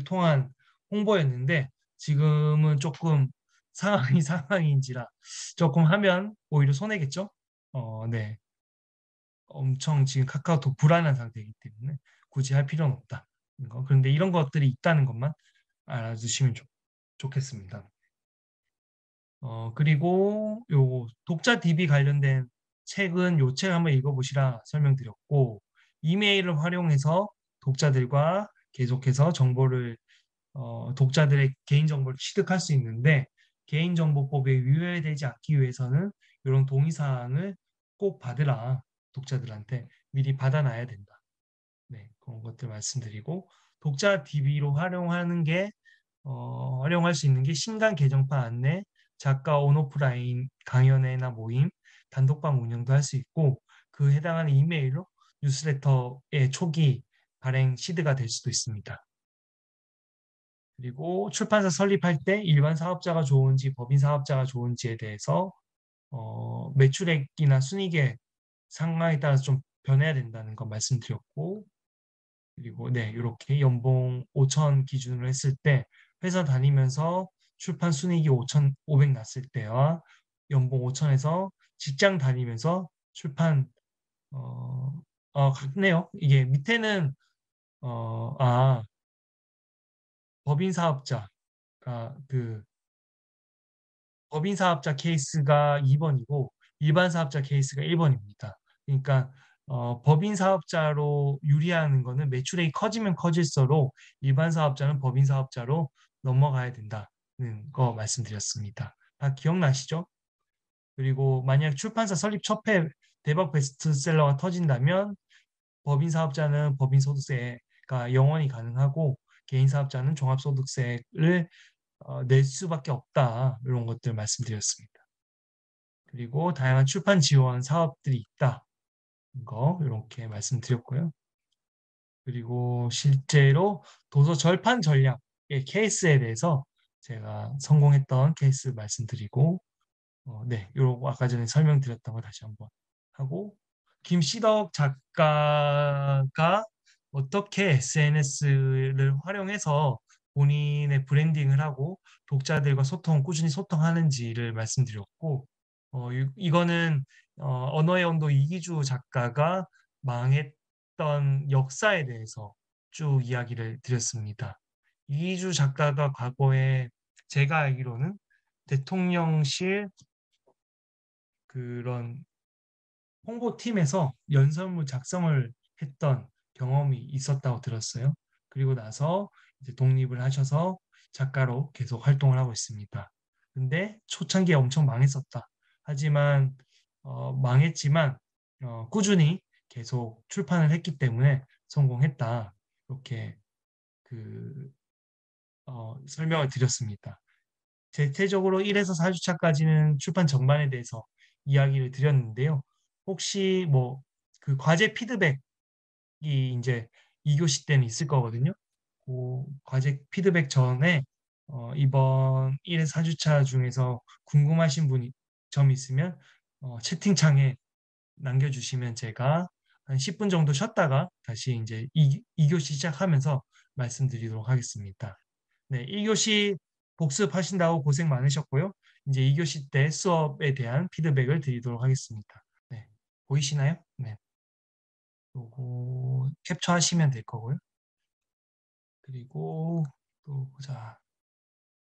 통한 홍보였는데 지금은 조금 상황이 상황인지라 조금 하면 오히려 손해겠죠? 네. 엄청 지금 카카오톡 불안한 상태이기 때문에 굳이 할 필요는 없다. 그런데 이런 것들이 있다는 것만 알아주시면 좋겠습니다. 그리고 요 독자 DB 관련된 책은 요 책 한번 읽어보시라 설명드렸고 이메일을 활용해서 독자들과 계속해서 정보를 독자들의 개인정보를 취득할 수 있는데 개인정보법에 위배되지 않기 위해서는 이런 동의사항을 꼭 받으라 독자들한테 미리 받아놔야 된다. 네, 그런 것들 말씀드리고 독자 DB로 활용할 수 있는 게 신간 개정판 안내, 작가 온오프라인 강연회나 모임, 단독방 운영도 할 수 있고 그 해당하는 이메일로 뉴스레터의 초기 발행 시드가 될 수도 있습니다. 그리고 출판사 설립할 때 일반 사업자가 좋은지 법인 사업자가 좋은지에 대해서 매출액이나 순이익의 상황에 따라서 좀 변해야 된다는 거 말씀드렸고, 그리고 네, 이렇게 연봉 5천 기준으로 했을 때 회사 다니면서 출판 순이익이 5,500 났을 때와 연봉 5천에서 직장 다니면서 출판 어, 같네요. 이게 밑에는 아, 법인 사업자가 그 법인 사업자 케이스가 2번이고 일반 사업자 케이스가 1번입니다. 그러니까 법인 사업자로 유리하는 거는 매출액이 커지면 커질수록 일반 사업자는 법인 사업자로 넘어가야 된다는 거 말씀드렸습니다. 다 기억나시죠? 그리고 만약 출판사 설립 첫 회 대박 베스트셀러가 터진다면 법인 사업자는 법인 소득세가 영원히 가능하고 개인 사업자는 종합소득세를 낼 수밖에 없다. 이런 것들 말씀드렸습니다. 그리고 다양한 출판 지원 사업들이 있다. 거 이렇게 말씀드렸고요. 그리고 실제로 도서 절판 전략의 케이스에 대해서 제가 성공했던 케이스 말씀드리고 네, 요거 아까 전에 설명드렸던 거 다시 한번 하고 김시덕 작가가 어떻게 SNS를 활용해서 본인의 브랜딩을 하고 독자들과 꾸준히 소통하는지를 말씀드렸고 이거는 언어의 온도 이기주 작가가 망했던 역사에 대해서 쭉 이야기를 드렸습니다. 이기주 작가가 과거에 제가 알기로는 대통령실 그런 홍보팀에서 연설문 작성을 했던 경험이 있었다고 들었어요. 그리고 나서 이제 독립을 하셔서 작가로 계속 활동을 하고 있습니다. 근데 초창기에 엄청 망했었다. 하지만 망했지만 꾸준히 계속 출판을 했기 때문에 성공했다. 이렇게 그 설명을 드렸습니다. 대체적으로 1에서 4주차까지는 출판 전반에 대해서 이야기를 드렸는데요. 혹시 뭐 그 과제 피드백이 이제 2교시 때는 있을 거거든요. 그 과제 피드백 전에 이번 1에서 4주차 중에서 궁금하신 점 있으면 채팅창에 남겨주시면 제가 한 10분 정도 쉬었다가 다시 이제 2교시 시작하면서 말씀드리도록 하겠습니다. 네, 1교시 복습하신다고 고생 많으셨고요. 이제 2교시 때 수업에 대한 피드백을 드리도록 하겠습니다. 네, 보이시나요? 네, 요거 캡처하시면 될 거고요. 그리고 또 보자.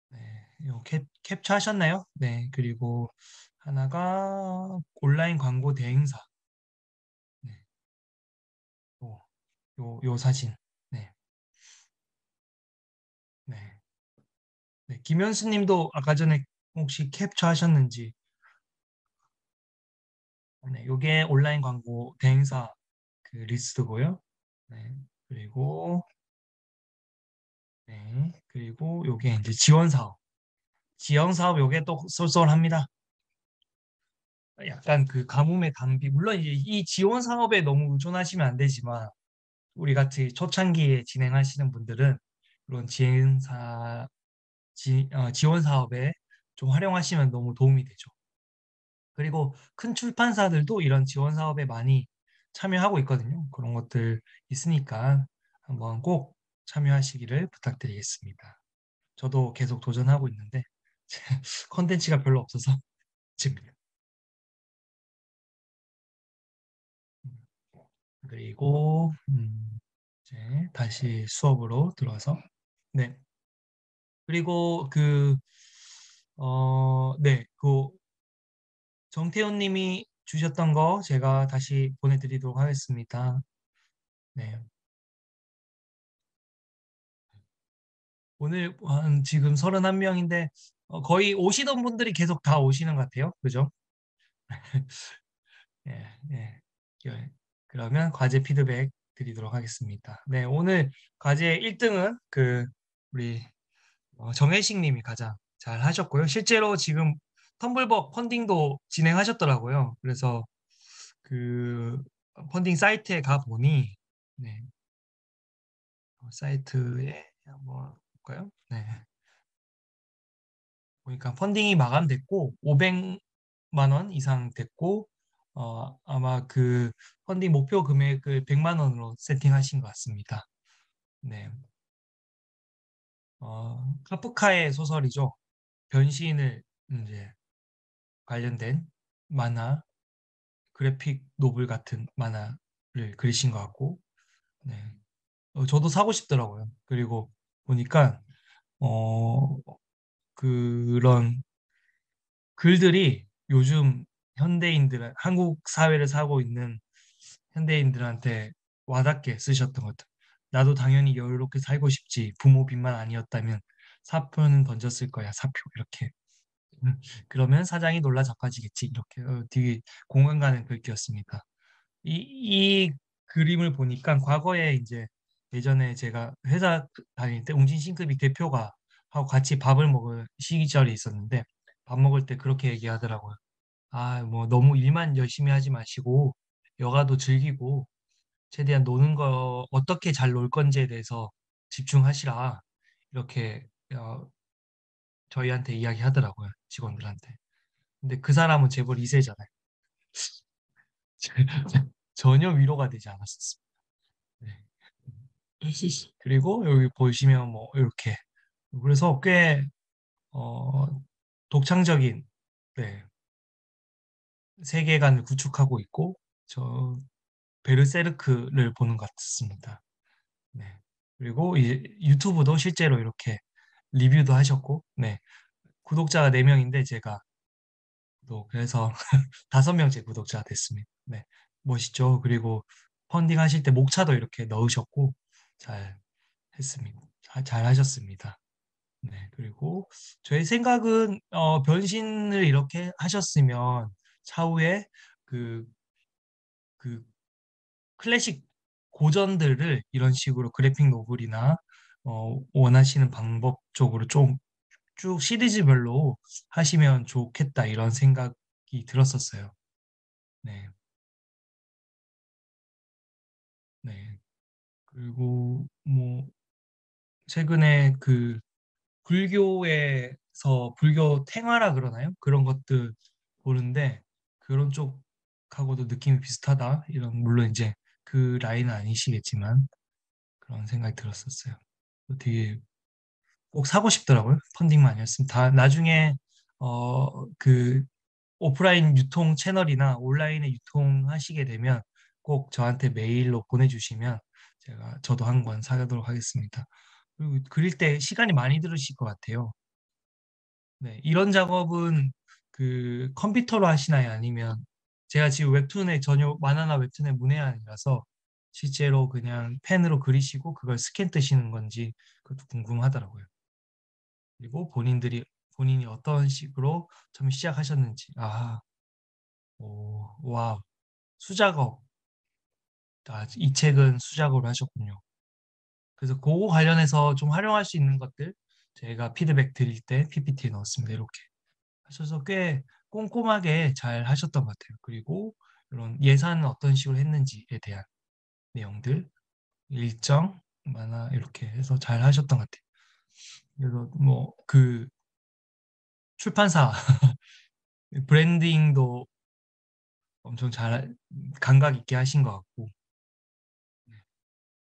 네, 요 캡처하셨나요? 네, 그리고 하나가 온라인 광고 대행사. 네, 요 사진. 네, 네. 네, 김현수 님도 아까 전에 혹시 캡처하셨는지. 네, 요게 온라인 광고 대행사 그 리스트고요. 네, 그리고 네, 그리고 요게 이제 지원 사업. 지원 사업 요게 또 쏠쏠합니다. 약간 그 가뭄의 단비. 물론 이제 이 지원 사업에 너무 의존하시면 안 되지만 우리 같이 초창기에 진행하시는 분들은 그런 지원 사업에 좀 활용하시면 너무 도움이 되죠. 그리고 큰 출판사들도 이런 지원 사업에 많이 참여하고 있거든요. 그런 것들 있으니까 한번 꼭 참여하시기를 부탁드리겠습니다. 저도 계속 도전하고 있는데 컨텐츠가 별로 없어서 지금. 그리고 이제 다시 수업으로 들어와서 네. 그리고 네, 정태훈 님이 주셨던 거 제가 다시 보내드리도록 하겠습니다. 네. 오늘 한 지금 31명인데 거의 오시던 분들이 계속 다 오시는 것 같아요. 그죠? 예, 예. 예. 그러면 과제 피드백 드리도록 하겠습니다. 네, 오늘 과제 1등은 우리 정혜식 님이 가장 잘 하셨고요. 실제로 지금 텀블벅 펀딩도 진행하셨더라고요. 그래서 그 펀딩 사이트에 가 보니 네, 사이트에 한번 볼까요? 네. 보니까 펀딩이 마감됐고 500만 원 이상 됐고 아마 그 펀딩 목표 금액을 100만 원으로 세팅하신 것 같습니다. 네. 카프카의 소설이죠. 변신을 이제 관련된 만화, 그래픽 노블 같은 만화를 그리신 것 같고, 네. 저도 사고 싶더라고요. 그리고 보니까 어, 그런 글들이 요즘 한국 사회를 사고 있는 현대인들한테 와닿게 쓰셨던 것 같아요. 나도 당연히 여유롭게 살고 싶지. 부모 빚만 아니었다면 사표는 던졌을 거야. 사표 이렇게. 그러면 사장이 놀라 자빠지겠지. 이렇게 되게 공감 가는 글귀였습니다. 이 그림을 보니까 과거에 이제 예전에 제가 회사 다닐 때 웅진 싱크빅 대표가 하고 같이 밥을 먹을 시절이 있었는데 밥 먹을 때 그렇게 얘기하더라고요. 아, 뭐 너무 일만 열심히 하지 마시고 여가도 즐기고 최대한 노는 거 어떻게 잘 놀 건지에 대해서 집중하시라. 이렇게 저희한테 이야기하더라고요. 직원들한테. 근데 그 사람은 재벌 2세잖아요. 전혀 위로가 되지 않았었습니다. 네. 그리고 여기 보시면 뭐 이렇게 그래서 꽤 어, 독창적인 네, 세계관을 구축하고 있고 저 베르세르크를 보는 것 같습니다. 네. 그리고 이제 유튜브도 실제로 이렇게 리뷰도 하셨고 네. 구독자가 4명인데 제가 또 그래서 5명째 구독자가 됐습니다. 네. 멋있죠. 그리고 펀딩 하실 때 목차도 이렇게 넣으셨고 잘 했습니다. 잘 하셨습니다. 네, 그리고 저의 생각은 변신을 이렇게 하셨으면 차후에 그, 그 클래식 고전들을 이런 식으로 그래픽 노블이나 원하시는 방법 쪽으로 좀 쭉 시리즈별로 하시면 좋겠다 이런 생각이 들었었어요. 네, 네. 그리고 뭐 최근에 그 불교에서 불교 탱화라 그러나요? 그런 것들 보는데 그런 쪽하고도 느낌이 비슷하다. 이런 물론 이제 그 라인은 아니시겠지만 그런 생각이 들었었어요. 되게 꼭 사고 싶더라고요. 펀딩만 아니었으면 다 나중에 그 오프라인 유통 채널이나 온라인에 유통하시게 되면 꼭 저한테 메일로 보내주시면 저도 한 권 사도록 하겠습니다. 그리고 그릴 때 시간이 많이 들으실 것 같아요. 네, 이런 작업은 그 컴퓨터로 하시나요? 아니면 제가 지금 웹툰에 전혀 만화나 웹툰의 문외한이라서 실제로 그냥 펜으로 그리시고 그걸 스캔 뜨시는 건지 그것도 궁금하더라고요. 그리고 본인이 어떤 식으로 처음 시작하셨는지. 와, 수작업. 이 책은 수작업을 하셨군요. 그래서 그거 관련해서 좀 활용할 수 있는 것들 제가 피드백 드릴 때 PPT에 넣었습니다. 이렇게. 하셔서 꽤 꼼꼼하게 잘 하셨던 것 같아요. 그리고 이런 예산은 어떤 식으로 했는지에 대한 내용들, 일정, 만화 이렇게 해서 잘 하셨던 것 같아요. 그래서 뭐 그 출판사 브랜딩도 엄청 잘 감각 있게 하신 것 같고,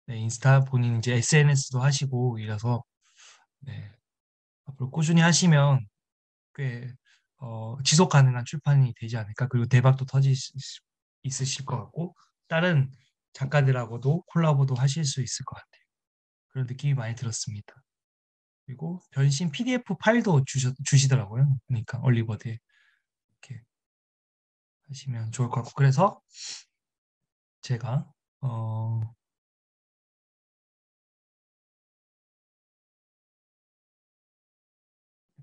네, 인스타 본인 이제 SNS도 하시고 이래서 네, 앞으로 꾸준히 하시면 꽤 지속 가능한 출판이 되지 않을까. 그리고 대박도 있으실 것 같고, 다른 작가들하고도 콜라보도 하실 수 있을 것 같아요. 그런 느낌이 많이 들었습니다. 그리고 변신 PDF 파일도 주시더라고요. 그러니까 올리버드에 이렇게 하시면 좋을 것 같고. 그래서 제가, 어,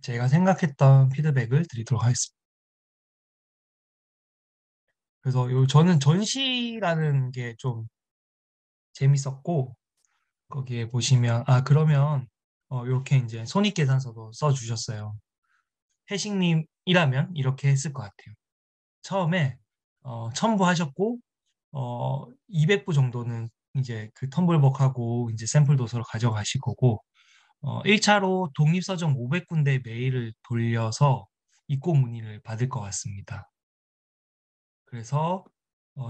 제가 생각했던 피드백을 드리도록 하겠습니다. 그래서 저는 전시라는 게 좀 재밌었고, 거기에 보시면 그러면 이렇게 이제 손익계산서도 써주셨어요. 회식님이라면 이렇게 했을 것 같아요. 처음에 첨부하셨고 200부 정도는 이제 그 텀블벅하고 이제 샘플 도서로 가져가실 거고 1차로 독립서점 500군데 메일을 돌려서 입고 문의를 받을 것 같습니다. 그래서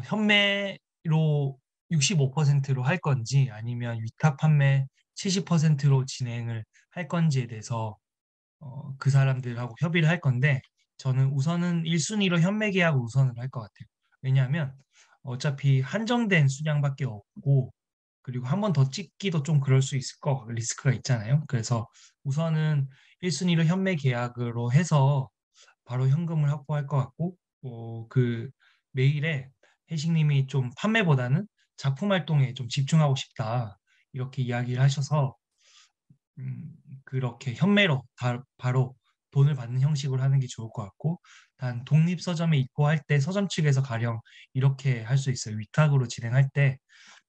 현매로 65%로 할 건지 아니면 위탁 판매 70%로 진행을 할 건지에 대해서 그 사람들하고 협의를 할 건데 저는 우선은 1순위로 현매 계약을 우선을 할 것 같아요. 왜냐하면 어차피 한정된 수량밖에 없고 그리고 한 번 더 찍기도 좀 그럴 수 있을 거 리스크가 있잖아요. 그래서 우선은 1순위로 현매 계약으로 해서 바로 현금을 확보할 것 같고 그 메일에 혜식님이 좀 판매보다는 작품 활동에 좀 집중하고 싶다 이렇게 이야기를 하셔서 음, 그렇게 현매로 바로 돈을 받는 형식으로 하는 게 좋을 것 같고 단 독립 서점에 입고할 때 서점 측에서 가령 이렇게 할 수 있어요. 위탁으로 진행할 때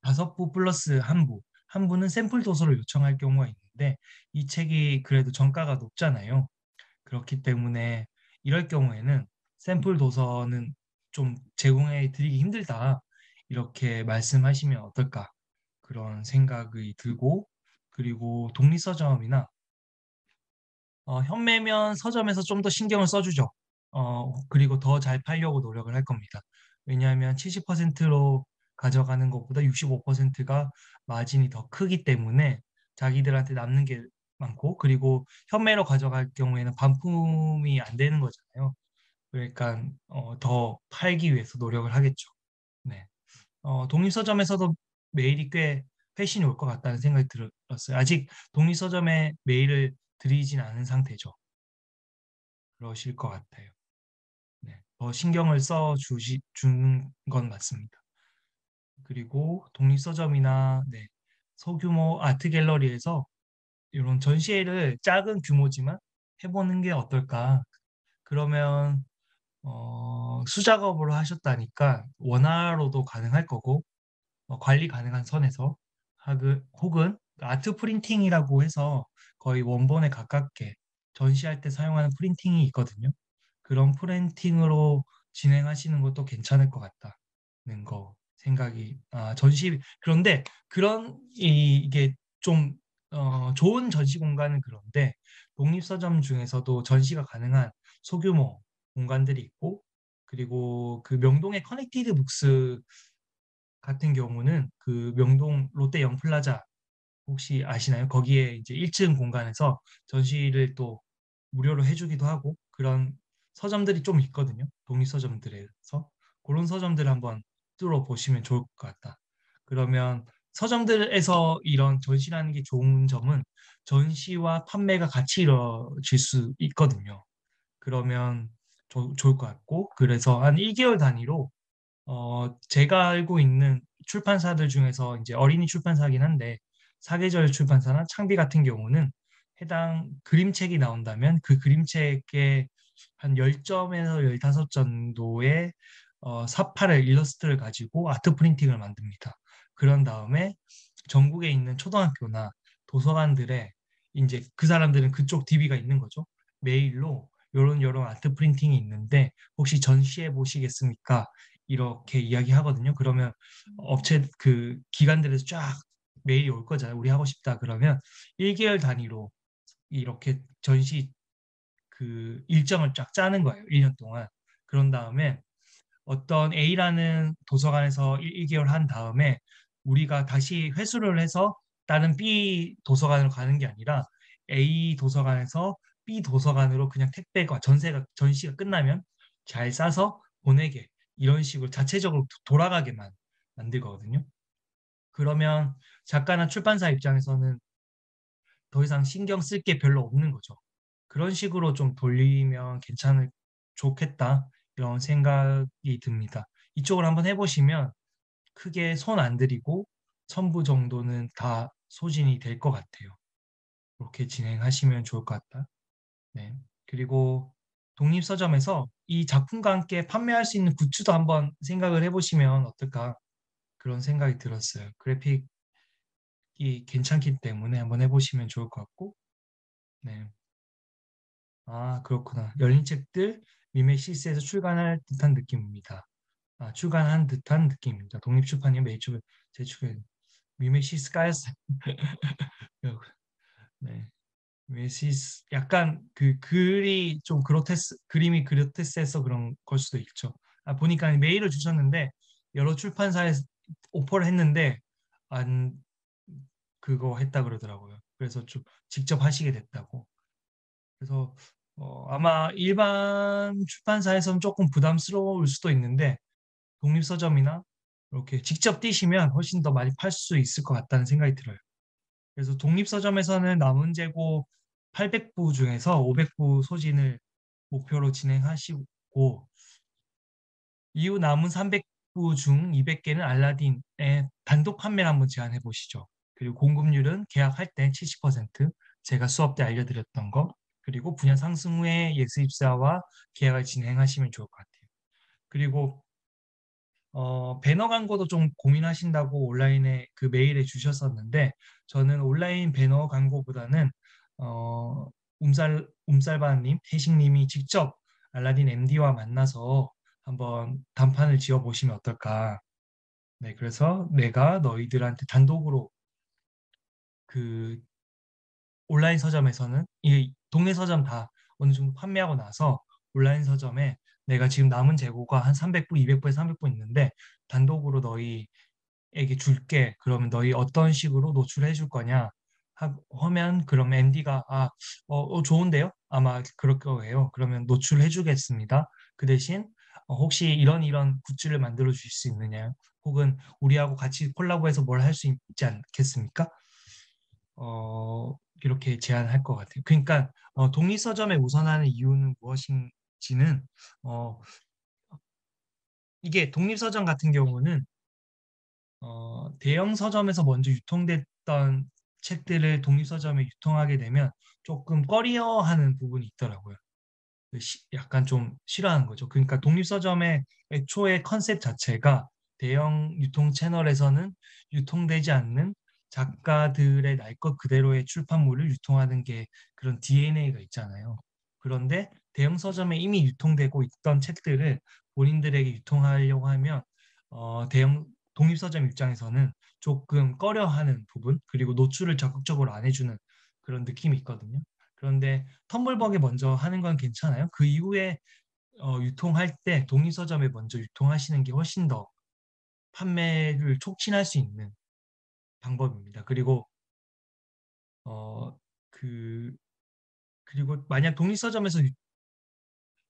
5부 플러스 한 부는 샘플 도서를 요청할 경우가 있는데 이 책이 그래도 정가가 높잖아요. 그렇기 때문에 이럴 경우에는 샘플 도서는 좀 제공해 드리기 힘들다. 이렇게 말씀하시면 어떨까? 그런 생각이 들고, 그리고 독립서점이나 현매면 서점에서 좀 더 신경을 써주죠. 그리고 더 잘 팔려고 노력을 할 겁니다. 왜냐하면 70%로 가져가는 것보다 65%가 마진이 더 크기 때문에 자기들한테 남는 게 많고, 그리고 현매로 가져갈 경우에는 반품이 안 되는 거잖아요. 그러니까 더 팔기 위해서 노력을 하겠죠. 네. 독립서점에서도 메일이 꽤 회신이 올 것 같다는 생각이 들었어요. 아직 독립서점에 메일을 드리진 않은 상태죠. 그러실 것 같아요. 네. 더 신경을 주는 건 맞습니다. 그리고 독립서점이나 네, 소규모 아트 갤러리에서 이런 전시회를 작은 규모지만 해보는 게 어떨까? 그러면 수작업으로 하셨다니까 원화로도 가능할 거고 관리 가능한 선에서 혹은 아트 프린팅이라고 해서 거의 원본에 가깝게 전시할 때 사용하는 프린팅이 있거든요. 그런 프린팅으로 진행하시는 것도 괜찮을 것 같다는 거 생각이 그런데 이게 좀 좋은 전시 공간은 그런데 독립서점 중에서도 전시가 가능한 소규모 공간들이 있고 그리고 그 명동의 커넥티드 북스 같은 경우는 그 명동 롯데 영플라자 혹시 아시나요? 거기에 이제 1층 공간에서 전시를 또 무료로 해주기도 하고 그런 서점들이 좀 있거든요. 독립서점들에서 그런 서점들을 한번 뚫어보시면 좋을 것 같다. 그러면 서점들에서 이런 전시라는 게 좋은 점은 전시와 판매가 같이 이루어질 수 있거든요. 그러면 좋을 것 같고 그래서 한 1개월 단위로 제가 알고 있는 출판사들 중에서 이제 어린이 출판사긴 한데 사계절 출판사나 창비 같은 경우는 해당 그림책이 나온다면 그 그림책에 한 10점에서 15 정도의 사파를 일러스트를 가지고 아트 프린팅을 만듭니다. 그런 다음에 전국에 있는 초등학교나 도서관들에 이제 그 사람들은 그쪽 DB가 있는 거죠. 메일로 요런 아트 프린팅이 있는데 혹시 전시해 보시겠습니까? 이렇게 이야기하거든요. 그러면 업체 그 기관들에서 쫙 메일이 올 거잖아요. 우리 하고 싶다 그러면 1개월 단위로 이렇게 전시 그 일정을 쫙 짜는 거예요. 1년 동안. 그런 다음에 어떤 A라는 도서관에서 1개월 한 다음에 우리가 다시 회수를 해서 다른 B 도서관으로 가는 게 아니라 A 도서관에서 B 도서관으로 그냥 택배가 전시가 끝나면 잘 싸서 보내게 이런 식으로 자체적으로 돌아가게만 만들거든요. 그러면 작가나 출판사 입장에서는 더 이상 신경 쓸 게 별로 없는 거죠. 그런 식으로 좀 돌리면 좋겠다 이런 생각이 듭니다. 이쪽을 한번 해보시면 크게 손 안 들이고 첨부 정도는 다 소진이 될 것 같아요. 그렇게 진행하시면 좋을 것 같다. 네. 그리고 독립서점에서 이 작품과 함께 판매할 수 있는 굿즈도 한번 생각을 해보시면 어떨까 그런 생각이 들었어요. 그래픽이 괜찮기 때문에 한번 해보시면 좋을 것 같고, 네. 아, 그렇구나. 열린 책들 미메시스에서 출간할 듯한 느낌입니다. 출간한 듯한 느낌입니다. 독립출판이 매출 제출에 미메시스 까였어요. 네. 메시스 약간 그 글이 좀 그림이 그로테스해서 그런 걸 수도 있죠. 보니까 메일을 주셨는데 여러 출판사에 오퍼를 했는데 안 그거 했다 그러더라고요. 그래서 좀 직접 하시게 됐다고. 그래서 아마 일반 출판사에서는 조금 부담스러울 수도 있는데 독립서점이나 이렇게 직접 뛰시면 훨씬 더 많이 팔 수 있을 것 같다는 생각이 들어요. 그래서 독립서점에서는 남은 재고 800부 중에서 500부 소진을 목표로 진행하시고 이후 남은 300부 중 200개는 알라딘의 단독 판매를 한번 제안해 보시죠. 그리고 공급률은 계약할 때 70%, 제가 수업 때 알려드렸던 거, 그리고 분야 상승 후에 예수입사와 계약을 진행하시면 좋을 것 같아요. 그리고 배너 광고도 좀 고민하신다고 온라인에 그 메일에 주셨었는데 저는 온라인 배너 광고보다는 움살바님, 혜식님이 직접 알라딘 MD와 만나서 한번 단판을 지어 보시면 어떨까. 네, 그래서 내가 너희들한테 단독으로 그 온라인 서점에서는 이 동네 서점 다 어느 정도 판매하고 나서 온라인 서점에 내가 지금 남은 재고가 한 300부, 200부에 300부 있는데 단독으로 너희에게 줄게. 그러면 너희 어떤 식으로 노출해 줄 거냐? 하면 그럼 앤디가 좋은데요? 아마 그럴 거예요. 그러면 노출해 주겠습니다. 그 대신 혹시 이런 굿즈를 만들어 주실 수 있느냐? 혹은 우리하고 같이 콜라보해서 뭘 할 수 있지 않겠습니까? 이렇게 제안할 것 같아요. 그러니까 독립서점에 우선하는 이유는 무엇인지는 어, 이게 독립서점 같은 경우는 대형 서점에서 먼저 유통됐던 책들을 독립서점에 유통하게 되면 조금 꺼리어하는 부분이 있더라고요. 약간 좀 싫어하는 거죠. 그러니까 독립서점의 애초의 컨셉 자체가 대형 유통 채널에서는 유통되지 않는 작가들의 날 것 그대로의 출판물을 유통하는 게 그런 DNA가 있잖아요. 그런데 대형 서점에 이미 유통되고 있던 책들을 본인들에게 유통하려고 하면 대형 독립서점 입장에서는 조금 꺼려하는 부분 그리고 노출을 적극적으로 안 해주는 그런 느낌이 있거든요. 그런데 텀블벅에 먼저 하는 건 괜찮아요. 그 이후에 유통할 때 독립서점에 먼저 유통하시는 게 훨씬 더 판매를 촉진할 수 있는 방법입니다. 어, 그, 그리고 만약 독립서점에서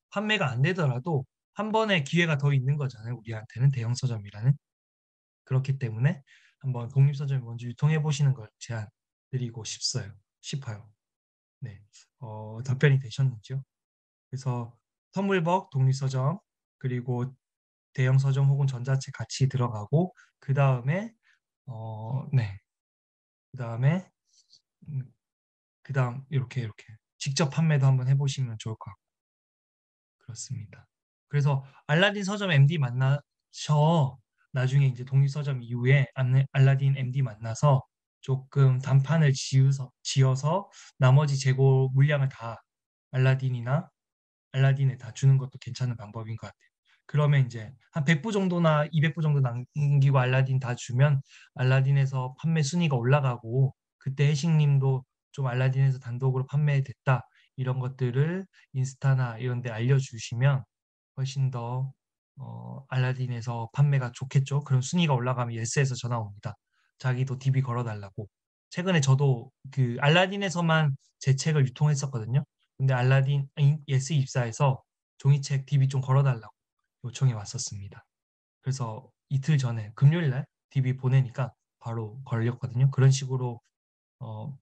판매가 안 되더라도 한 번의 기회가 더 있는 거잖아요. 우리한테는 대형 서점이라는. 그렇기 때문에 한번 독립서점에 먼저 유통해 보시는 걸 제안드리고 싶어요. 네. 답변이 되셨는지요? 그래서 선물벅 독립서점 그리고 대형 서점 혹은 전자책 같이 들어가고 그 다음에 네. 그 다음에 그 다음 이렇게 직접 판매도 한번 해보시면 좋을 것 같고 그렇습니다. 그래서 알라딘 서점 MD 만나셔 나중에 이제 독립서점 이후에 알라딘 MD 만나서 조금 단판을 지어서 나머지 재고 물량을 다 알라딘이나 알라딘에 다 주는 것도 괜찮은 방법인 것 같아요. 그러면 이제 한 100부 정도나 200부 정도 남기고 알라딘 다 주면 알라딘에서 판매 순위가 올라가고 그때 혜식님도 좀 알라딘에서 단독으로 판매됐다 이런 것들을 인스타나 이런 데 알려주시면 훨씬 더 알라딘에서 판매가 좋겠죠. 그럼 순위가 올라가면 예스에서 전화 옵니다. 자기도 DB 걸어달라고. 최근에 저도 그 알라딘에서만 제 책을 유통했었거든요. 근데 알라딘 예스 입사해서 종이책 DB 좀 걸어달라고 요청이 왔었습니다. 그래서 이틀 전에 금요일 날 DB 보내니까 바로 걸렸거든요. 그런 식으로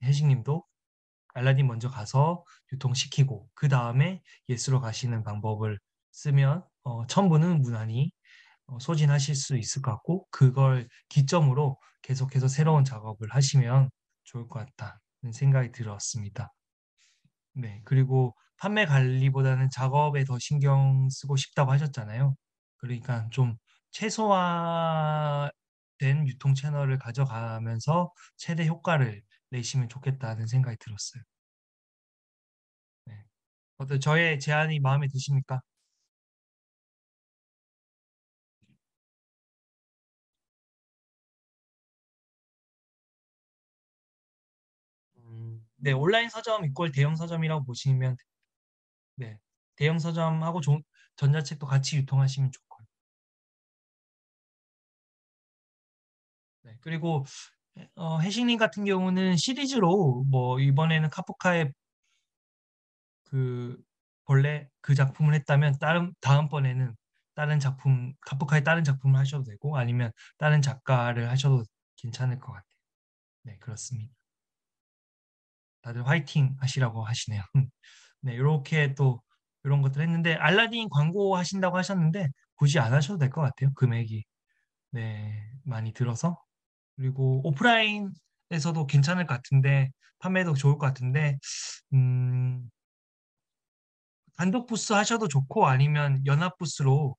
혜식님도 알라딘 먼저 가서 유통시키고 그 다음에 예스로 가시는 방법을 쓰면 첨부는 무난히 소진하실 수 있을 것 같고 그걸 기점으로 계속해서 새로운 작업을 하시면 좋을 것 같다는 생각이 들었습니다. 네, 그리고 판매 관리보다는 작업에 더 신경 쓰고 싶다고 하셨잖아요. 그러니까 좀 최소화된 유통 채널을 가져가면서 최대 효과를 내시면 좋겠다는 생각이 들었어요. 네. 저의 제안이 마음에 드십니까? 네, 온라인 서점 이꼴 대형 서점이라고 보시면 네, 대형 서점하고 전자책도 같이 유통하시면 좋고요. 네, 그리고 해식님 같은 경우는 시리즈로 뭐 이번에는 카프카의 그 본래 그 작품을 했다면 다음번에는 다른 작품 카프카의 다른 작품을 하셔도 되고 아니면 다른 작가를 하셔도 괜찮을 것 같아요. 네, 그렇습니다. 다들 화이팅 하시라고 하시네요. 네, 이렇게 또 이런 것들 했는데 알라딘 광고 하신다고 하셨는데 굳이 안 하셔도 될 것 같아요. 금액이 네, 많이 들어서 그리고 오프라인에서도 괜찮을 것 같은데 판매도 좋을 것 같은데 음, 단독 부스 하셔도 좋고 아니면 연합 부스로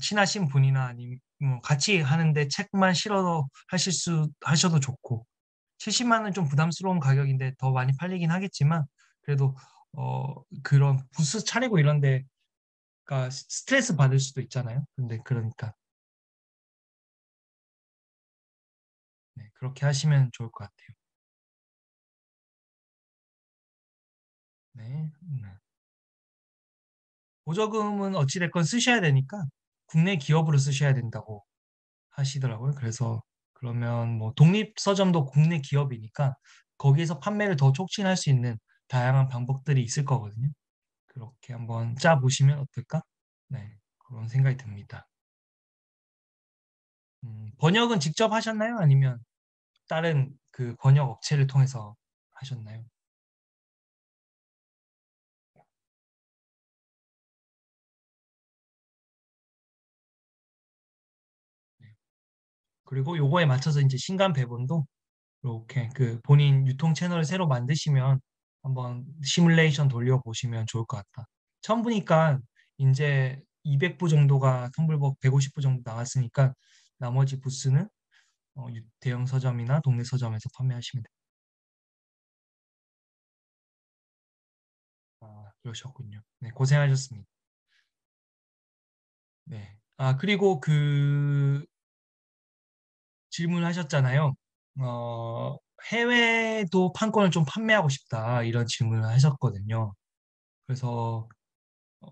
친하신 분이나 아니면 같이 하는데 책만 실어서 하셔도 좋고 70만 원 좀 부담스러운 가격인데 더 많이 팔리긴 하겠지만 그래도 그런 부스 차리고 이런 데가 스트레스 받을 수도 있잖아요. 근데 그러니까 네, 그렇게 하시면 좋을 것 같아요. 네. 보조금은 어찌됐건 쓰셔야 되니까 국내 기업으로 쓰셔야 된다고 하시더라고요. 그래서 그러면 뭐 독립 서점도 국내 기업이니까 거기에서 판매를 더 촉진할 수 있는 다양한 방법들이 있을 거거든요. 그렇게 한번 짜 보시면 어떨까? 네, 그런 생각이 듭니다. 번역은 직접 하셨나요? 아니면 다른 그 번역 업체를 통해서 하셨나요? 네. 그리고 요거에 맞춰서 이제 신간 배분도 이렇게 그 본인 유통 채널을 새로 만드시면 한번 시뮬레이션 돌려보시면 좋을 것 같다. 처음 보니까 이제 200부 정도가 텀블벅 150부 정도 나왔으니까 나머지 부스는 대형 서점이나 동네 서점에서 판매하시면 됩니다. 아, 그러셨군요. 네, 고생하셨습니다. 네. 아, 그리고 그 질문하셨잖아요. 어, 해외도 판권을 좀 판매하고 싶다 이런 질문을 하셨거든요. 그래서 어,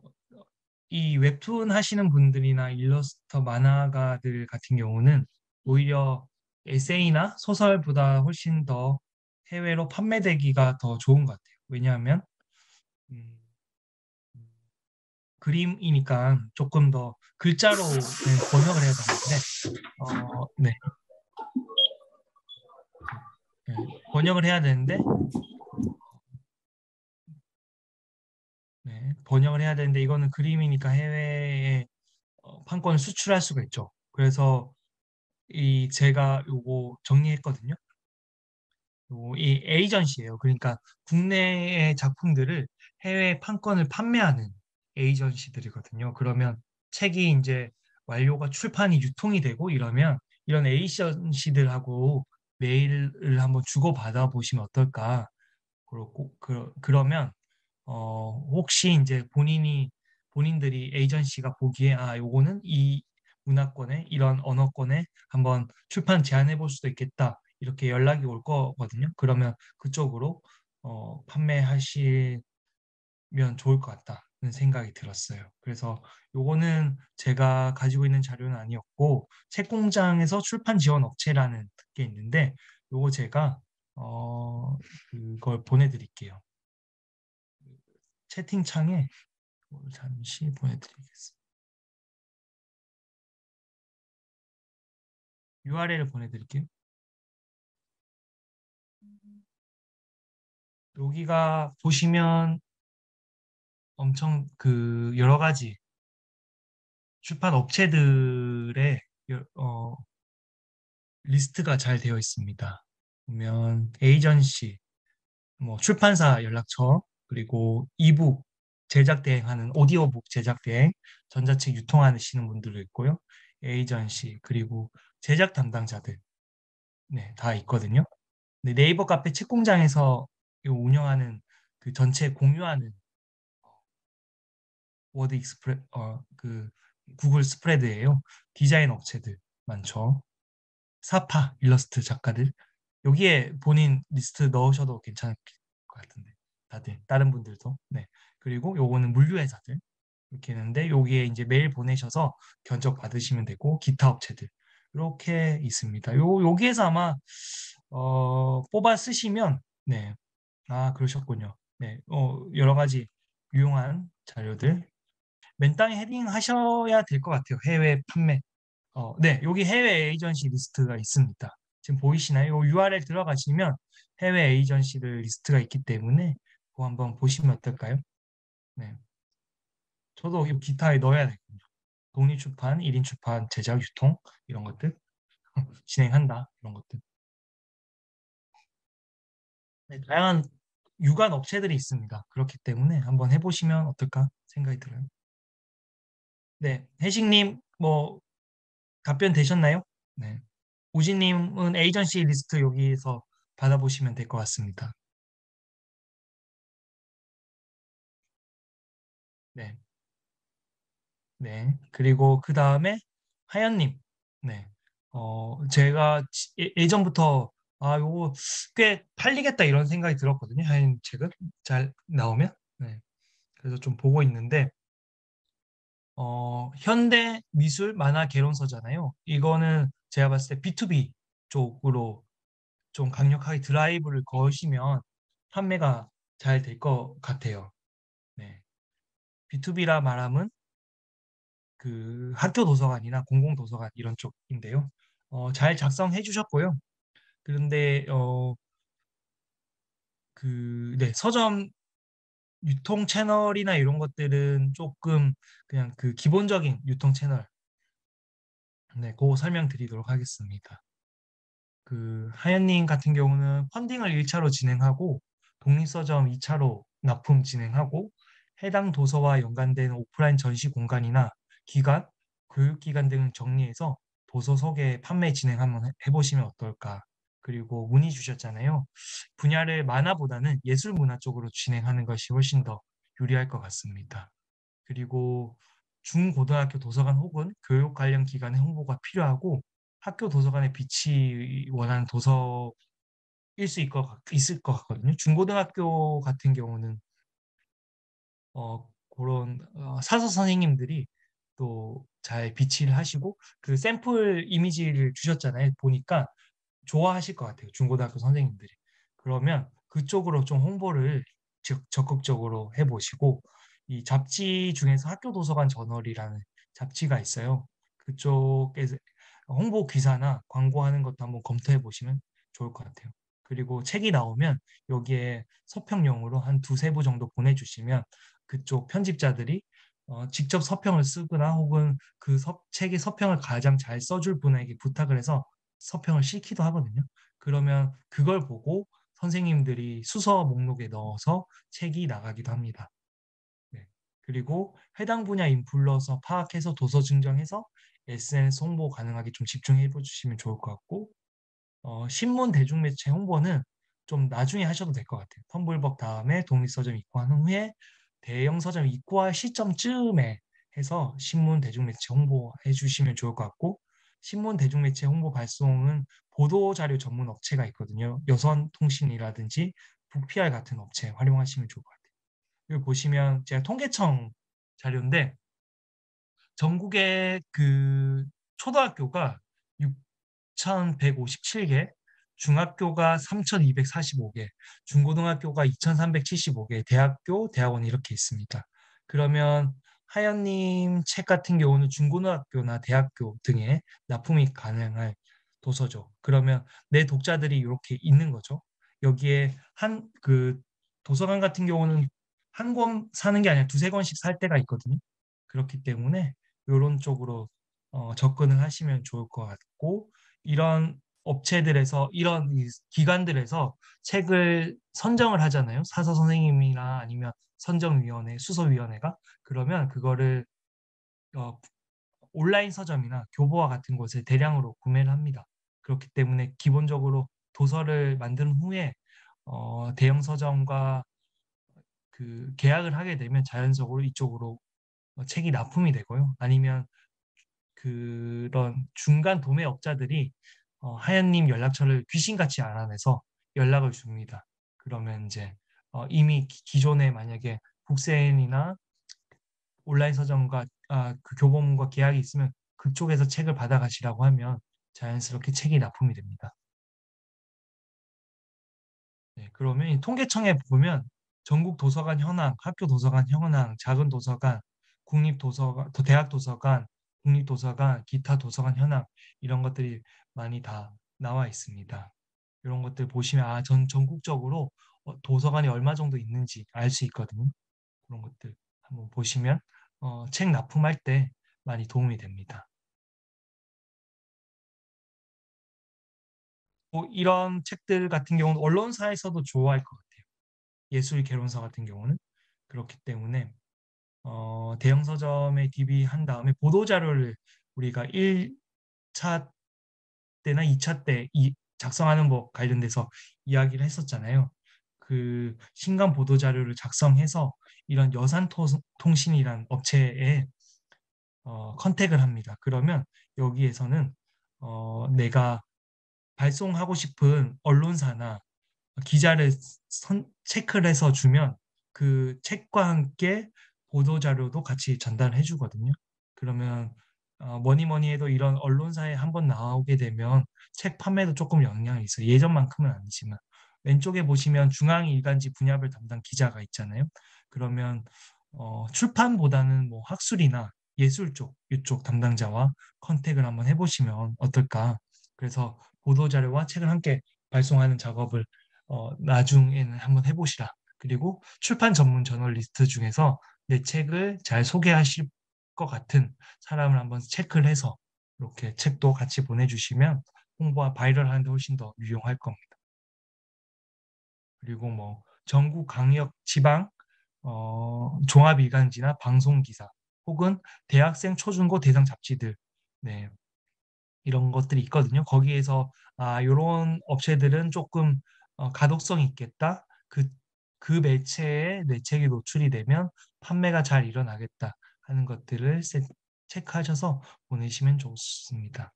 이 웹툰 하시는 분들이나 일러스터 만화가들 같은 경우는 오히려 에세이나 소설보다 훨씬 더 해외로 판매되기가 더 좋은 것 같아요. 왜냐하면 음, 그림이니까 조금 더 글자로 번역을 해야 되는데 네, 네, 번역을 해야 되는데 네, 번역을 해야 되는데 이거는 그림이니까 해외에 판권을 수출할 수가 있죠. 그래서 이 제가 요거 정리했거든요. 이 에이전시예요. 그러니까 국내의 작품들을 해외 판권을 판매하는 에이전시들이거든요. 그러면 책이 이제 완료가 출판이 유통이 되고 이러면 이런 에이전시들하고 메일을 한번 주고받아 보시면 어떨까? 그렇고 그러면 혹시 이제 본인들이 에이전시가 보기에 아 요거는 이 문화권에 이런 언어권에 한번 출판 제안해 볼 수도 있겠다 이렇게 연락이 올 거거든요. 그러면 그쪽으로 판매하시면 좋을 것 같다는 생각이 들었어요. 그래서 요거는 제가 가지고 있는 자료는 아니었고 책공장에서 출판 지원 업체라는 게 있는데 요거 제가 그걸 보내드릴게요. 채팅창에 잠시 보내드리겠습니다. URL을 보내드릴게요. 여기가 보시면 엄청 그 여러 가지 출판 업체들의 리스트가 잘 되어 있습니다. 보면 에이전시, 뭐 출판사 연락처, 그리고 이북 제작 대행하는 오디오북 제작 대행, 전자책 유통하시는 분들도 있고요. 에이전시, 그리고 제작 담당자들, 네, 다 있거든요. 네, 네이버 카페 책공장에서 운영하는 그 전체 공유하는 워드 익스프레 그 구글 스프레드예요. 디자인 업체들 많죠. 사파 일러스트 작가들 여기에 본인 리스트 넣으셔도 괜찮을게요. 것 같은데 다들 다른 분들도 네. 그리고 요거는 물류회사들 이렇게 있는데 여기에 이제 메일 보내셔서 견적 받으시면 되고 기타 업체들 이렇게 있습니다. 여기에서 아마 뽑아 쓰시면 네. 아, 그러셨군요. 네. 여러 가지 유용한 자료들 맨 땅에 헤딩 하셔야 될 것 같아요. 해외 판매. 네. 여기 해외 에이전시 리스트가 있습니다. 지금 보이시나요? 요 URL 들어가시면 해외 에이전시들 리스트가 있기 때문에 그거 한번 보시면 어떨까요? 네. 저도 이 기타에 넣어야 되거든요. 독립출판, 1인 출판, 제작, 유통 이런 것들 진행한다 이런 것들. 네, 다양한 유관 업체들이 있습니다. 그렇기 때문에 한번 해보시면 어떨까 생각이 들어요. 네, 혜식님 뭐 답변 되셨나요? 네. 우진님은 에이전시 리스트 여기서 받아보시면 될 것 같습니다. 네, 네. 그리고 그 다음에 하연님. 네. 제가 예전부터 요거 꽤 팔리겠다 이런 생각이 들었거든요. 하연 책은 잘 나오면. 네. 그래서 좀 보고 있는데, 현대 미술 만화 개론서잖아요. 이거는 제가 봤을 때 B2B 쪽으로 좀 강력하게 드라이브를 거시면 판매가 잘 될 것 같아요. 네. B2B라 말하면 그 학교 도서관이나 공공 도서관 이런 쪽인데요. 잘 작성해 주셨고요. 그런데 네, 서점 유통 채널이나 이런 것들은 조금 그냥 그 기본적인 유통 채널, 네, 그거 설명드리도록 하겠습니다. 그 하연님 같은 경우는 펀딩을 1차로 진행하고 독립서점 2차로 납품 진행하고 해당 도서와 연관된 오프라인 전시 공간이나 기관, 교육기관 등을 정리해서 도서 소개, 판매 진행 한번 해보시면 어떨까. 그리고 문의 주셨잖아요. 분야를 만화보다는 예술 문화 쪽으로 진행하는 것이 훨씬 더 유리할 것 같습니다. 그리고 중고등학교 도서관 혹은 교육 관련 기관의 홍보가 필요하고 학교 도서관에 비치 원하는 도서일 있을 것 같거든요. 중고등학교 같은 경우는 그런 사서 선생님들이 또 잘 비치를 하시고 그 샘플 이미지를 주셨잖아요. 보니까 좋아하실 것 같아요. 중고등학교 선생님들이. 그러면 그쪽으로 좀 홍보를 적극적으로 해보시고 이 잡지 중에서 학교 도서관 저널이라는 잡지가 있어요. 그쪽에서 홍보 기사나 광고하는 것도 한번 검토해 보시면 좋을 것 같아요. 그리고 책이 나오면 여기에 서평용으로 한 두세 부 정도 보내주시면 그쪽 편집자들이 직접 서평을 쓰거나 혹은 그 책의 서평을 가장 잘 써줄 분에게 부탁을 해서 서평을 싣기도 하거든요. 그러면 그걸 보고 선생님들이 수서 목록에 넣어서 책이 나가기도 합니다. 네. 그리고 해당 분야 인플루언서 파악해서 도서 증정해서 SNS 홍보 가능하게 좀 집중해 주시면 좋을 것 같고 신문 대중매체 홍보는 좀 나중에 하셔도 될 것 같아요. 텀블벅 다음에 독립서점 입고한 후에 대형 서점 입고할 시점쯤에 해서 신문 대중매체 홍보해 주시면 좋을 것 같고 신문 대중매체 홍보 발송은 보도자료 전문 업체가 있거든요. 여선통신이라든지 북PR 같은 업체 활용하시면 좋을 것 같아요. 여기 보시면 제가 통계청 자료인데 전국의 그 초등학교가 6,157개, 중학교가 3,245개, 중고등학교가 2,375개, 대학원 이렇게 있습니다. 그러면 하연님 책 같은 경우는 중고등학교나 대학교 등에 납품이 가능할 도서죠. 그러면 내 독자들이 이렇게 있는 거죠. 여기에 그 도서관 같은 경우는 한 권 사는 게 아니라 두세 권씩 살 때가 있거든요. 그렇기 때문에 이런 쪽으로 접근을 하시면 좋을 것 같고 이런 업체들에서 이런 이 기관들에서 책을 선정을 하잖아요. 사서 선생님이나 아니면 선정위원회, 수서위원회가 그러면 그거를 어, 온라인 서점이나 교보와 같은 곳에 대량으로 구매를 합니다. 그렇기 때문에 기본적으로 도서를 만든 후에 대형 서점과 그 계약을 하게 되면 자연적으로 이쪽으로 책이 납품이 되고요. 아니면 그런 중간 도매업자들이 하연님 연락처를 귀신같이 알아내서 연락을 줍니다. 그러면 이제 이미 기존에 만약에 북센이나 온라인 서점과 그 교보문과 계약이 있으면 그쪽에서 책을 받아가시라고 하면 자연스럽게 책이 납품이 됩니다. 네, 그러면 이 통계청에 보면 전국 도서관 현황, 학교 도서관 현황, 작은 도서관, 국립도서관, 대학 도서관, 국립도서관, 기타 도서관 현황 이런 것들이 많이 다 나와 있습니다. 이런 것들 보시면 전국적으로 도서관이 얼마 정도 있는지 알 수 있거든요. 그런 것들 한번 보시면 책 납품할 때 많이 도움이 됩니다. 이런 책들 같은 경우는 언론사에서도 좋아할 것 같아요. 예술 개론서 같은 경우는 그렇기 때문에 대형 서점에 DB한 다음에 보도 자료를 우리가 1차 때나 2차 때 작성하는 법 관련돼서 이야기를 했었잖아요. 그 신간 보도 자료를 작성해서 이런 여산통신이란 업체에 컨택을 합니다. 그러면 여기에서는 내가 발송하고 싶은 언론사나 기자를 체크를 해서 주면 그 책과 함께 보도 자료도 같이 전달해 주거든요. 그러면 뭐니 뭐니 해도 이런 언론사에 한번 나오게 되면 책 판매도 조금 영향이 있어요. 예전만큼은 아니지만 왼쪽에 보시면 중앙일간지 분야별 담당 기자가 있잖아요. 그러면 출판보다는 뭐 학술이나 예술 쪽 이쪽 담당자와 컨택을 한번 해보시면 어떨까. 그래서 보도 자료와 책을 함께 발송하는 작업을 나중에는 한번 해보시라. 그리고 출판 전문 저널리스트 중에서 내 책을 잘 소개하실 것 같은 사람을 한번 체크를 해서 이렇게 책도 같이 보내주시면 홍보와 바이럴 하는데 훨씬 더 유용할 겁니다. 그리고 뭐 전국 강역 지방 종합일간지나 방송기사 혹은 대학생 초중고 대상 잡지들 네, 이런 것들이 있거든요. 거기에서 이런 업체들은 조금 가독성이 있겠다. 그 매체에 내 책이 노출이 되면 판매가 잘 일어나겠다 하는 것들을 체크하셔서 보내시면 좋습니다.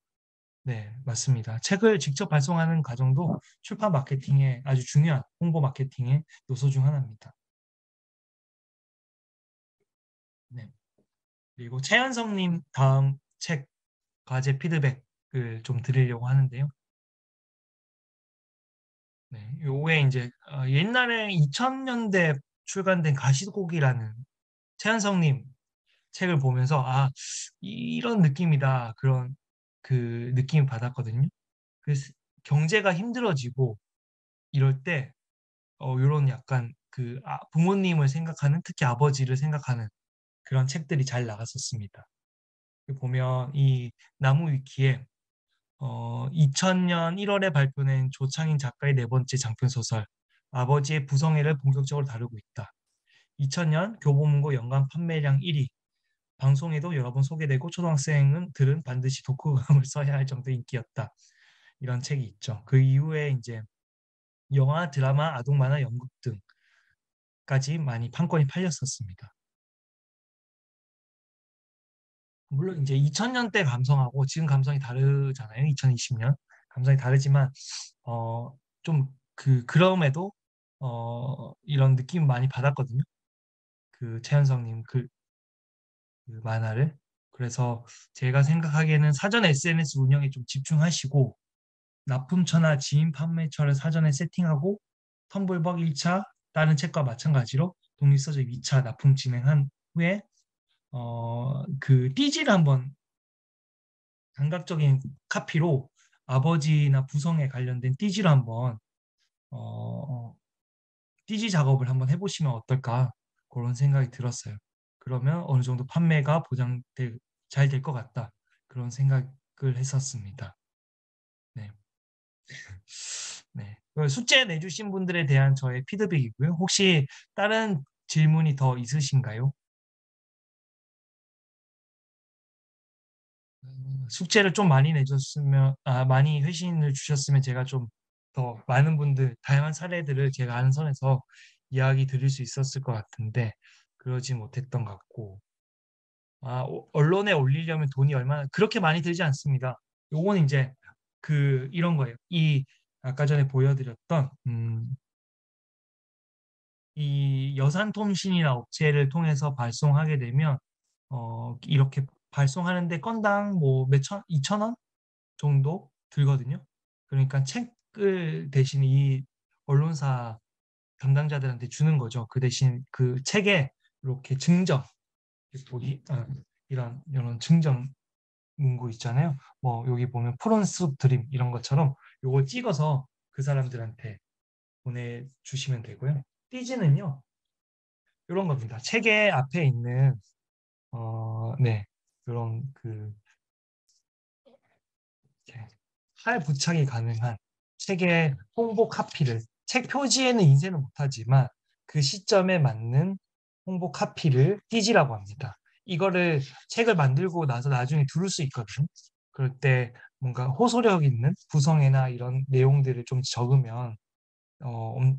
네, 맞습니다. 책을 직접 발송하는 과정도 출판 마케팅에 아주 중요한 홍보 마케팅의 요소 중 하나입니다. 네. 그리고 최현성님 다음 책 과제 피드백을 좀 드리려고 하는데요. 네, 요게 이제 옛날에 2000년대 출간된 가시고기라는 최한성님 책을 보면서 이런 느낌이다 그런 그 느낌을 받았거든요. 그래서 경제가 힘들어지고 이럴 때 이런 약간 부모님을 생각하는 특히 아버지를 생각하는 그런 책들이 잘 나갔었습니다. 보면 이 나무 위키에 2000년 1월에 발표된 조창인 작가의 네 번째 장편 소설 아버지의 부성애를 본격적으로 다루고 있다. 2000년 교보문고 연간 판매량 1위. 방송에도 여러 번 소개되고 초등학생들은 반드시 독후감을 써야 할 정도의 인기였다. 이런 책이 있죠. 그 이후에 이제 영화, 드라마, 아동 만화, 연극 등까지 많이 판권이 팔렸었습니다. 물론 이제 2000년대 감성하고 지금 감성이 다르잖아요. 2020년 감성이 다르지만 좀 그럼에도 이런 느낌 많이 받았거든요. 그 최현성님 그 만화를. 그래서 제가 생각하기에는 사전 SNS 운영에 좀 집중하시고 납품처나 지인 판매처를 사전에 세팅하고 텀블벅 1차 다른 책과 마찬가지로 독립서적 2차 납품 진행한 후에 그 띠지를 한번 감각적인 카피로 아버지나 부성에 관련된 띠지를 한번 어, 띠지 작업을 한번 해보시면 어떨까 그런 생각이 들었어요. 그러면 어느 정도 판매가 잘 될 것 같다 그런 생각을 했었습니다. 네. 네. 숙제 내주신 분들에 대한 저의 피드백이고요. 혹시 다른 질문이 더 있으신가요? 숙제를 좀 많이 내줬으면, 많이 회신을 주셨으면 제가 좀 더 많은 분들, 다양한 사례들을 제가 아는 선에서 이야기 드릴 수 있었을 것 같은데, 그러지 못했던 것 같고, 언론에 올리려면 돈이 얼마나, 그렇게 많이 들지 않습니다. 요건 이제 이런 거예요. 아까 전에 보여드렸던, 이 여산통신이나 업체를 통해서 발송하게 되면 이렇게 발송하는데 건당 뭐 몇천, 2천 원 정도 들거든요. 그러니까 책을 대신 이 언론사 담당자들한테 주는 거죠. 그 대신 그 책에 이렇게 증정, 이런 증정 문구 있잖아요. 뭐 여기 보면 프론스 드림 이런 것처럼 요걸 찍어서 그 사람들한테 보내주시면 되고요. 띠지는요, 이런 겁니다. 책의 앞에 있는 네, 이런 그 이렇게 팔 부착이 가능한 책의 홍보 카피를 책 표지에는 인쇄는 못하지만 그 시점에 맞는 홍보 카피를 띠지라고 합니다. 이거를 책을 만들고 나서 나중에 두를 수 있거든요. 그럴 때 뭔가 호소력 있는 구성애나 이런 내용들을 좀 적으면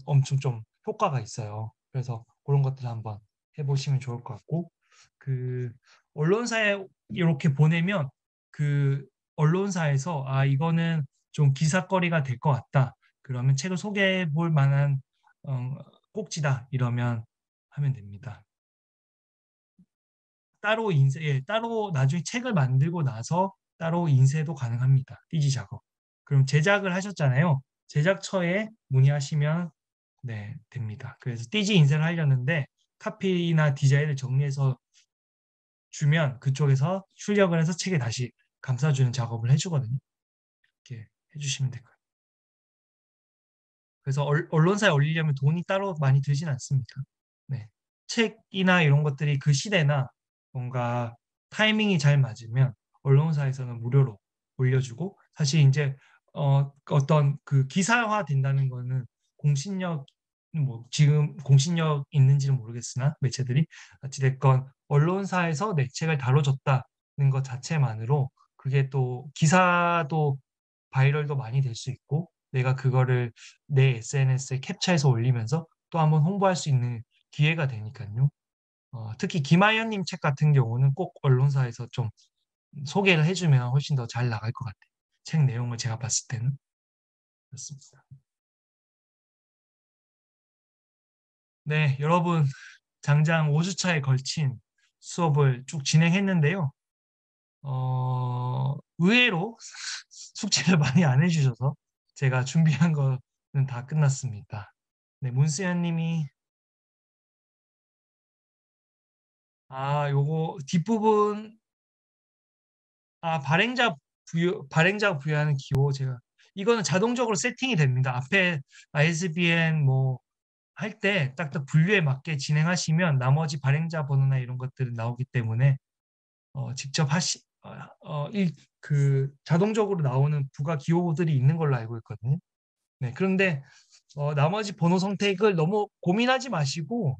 엄청 좀 효과가 있어요. 그래서 그런 것들 한번 해보시면 좋을 것 같고, 그 언론사에 이렇게 보내면 그 언론사에서 이거는 좀 기사거리가 될 것 같다. 그러면 책을 소개해 볼 만한 어, 꼭지다. 이러면 하면 됩니다. 따로 나중에 책을 만들고 나서 따로 인쇄도 가능합니다. 띠지 작업. 그럼 제작을 하셨잖아요. 제작처에 문의하시면 네, 됩니다. 그래서 띠지 인쇄를 하려는데 카피나 디자인을 정리해서 주면 그쪽에서 출력을 해서 책에 다시 감싸주는 작업을 해주거든요. 이렇게 해주시면 될 거예요. 그래서 언론사에 올리려면 돈이 따로 많이 들진 않습니다. 네. 책이나 이런 것들이 그 시대나 뭔가 타이밍이 잘 맞으면 언론사에서는 무료로 올려주고 사실 이제 어떤 그 기사화 된다는 거는 공신력 뭐 지금 공신력 있는지는 모르겠으나 매체들이 어찌됐건 언론사에서 내 책을 다뤄줬다는 것 자체만으로 그게 또 기사도 바이럴도 많이 될 수 있고 내가 그거를 내 SNS에 캡처해서 올리면서 또 한번 홍보할 수 있는 기회가 되니까요. 특히 김하연님 책 같은 경우는 꼭 언론사에서 좀 소개를 해주면 훨씬 더 잘 나갈 것 같아요. 책 내용을 제가 봤을 때는 그렇습니다. 네, 여러분 장장 5주차에 걸친 수업을 쭉 진행했는데요. 의외로 숙제를 많이 안 해주셔서 제가 준비한 거는 다 끝났습니다. 네, 문수연 님이 요거 뒷부분 발행자 부여하는 기호 제가 이거는 자동적으로 세팅이 됩니다. 앞에 ISBN 뭐 할 때 딱딱 분류에 맞게 진행하시면 나머지 발행자 번호나 이런 것들은 나오기 때문에 직접 그 자동적으로 나오는 부가 기호들이 있는 걸로 알고 있거든요. 네, 그런데 나머지 번호 선택을 너무 고민하지 마시고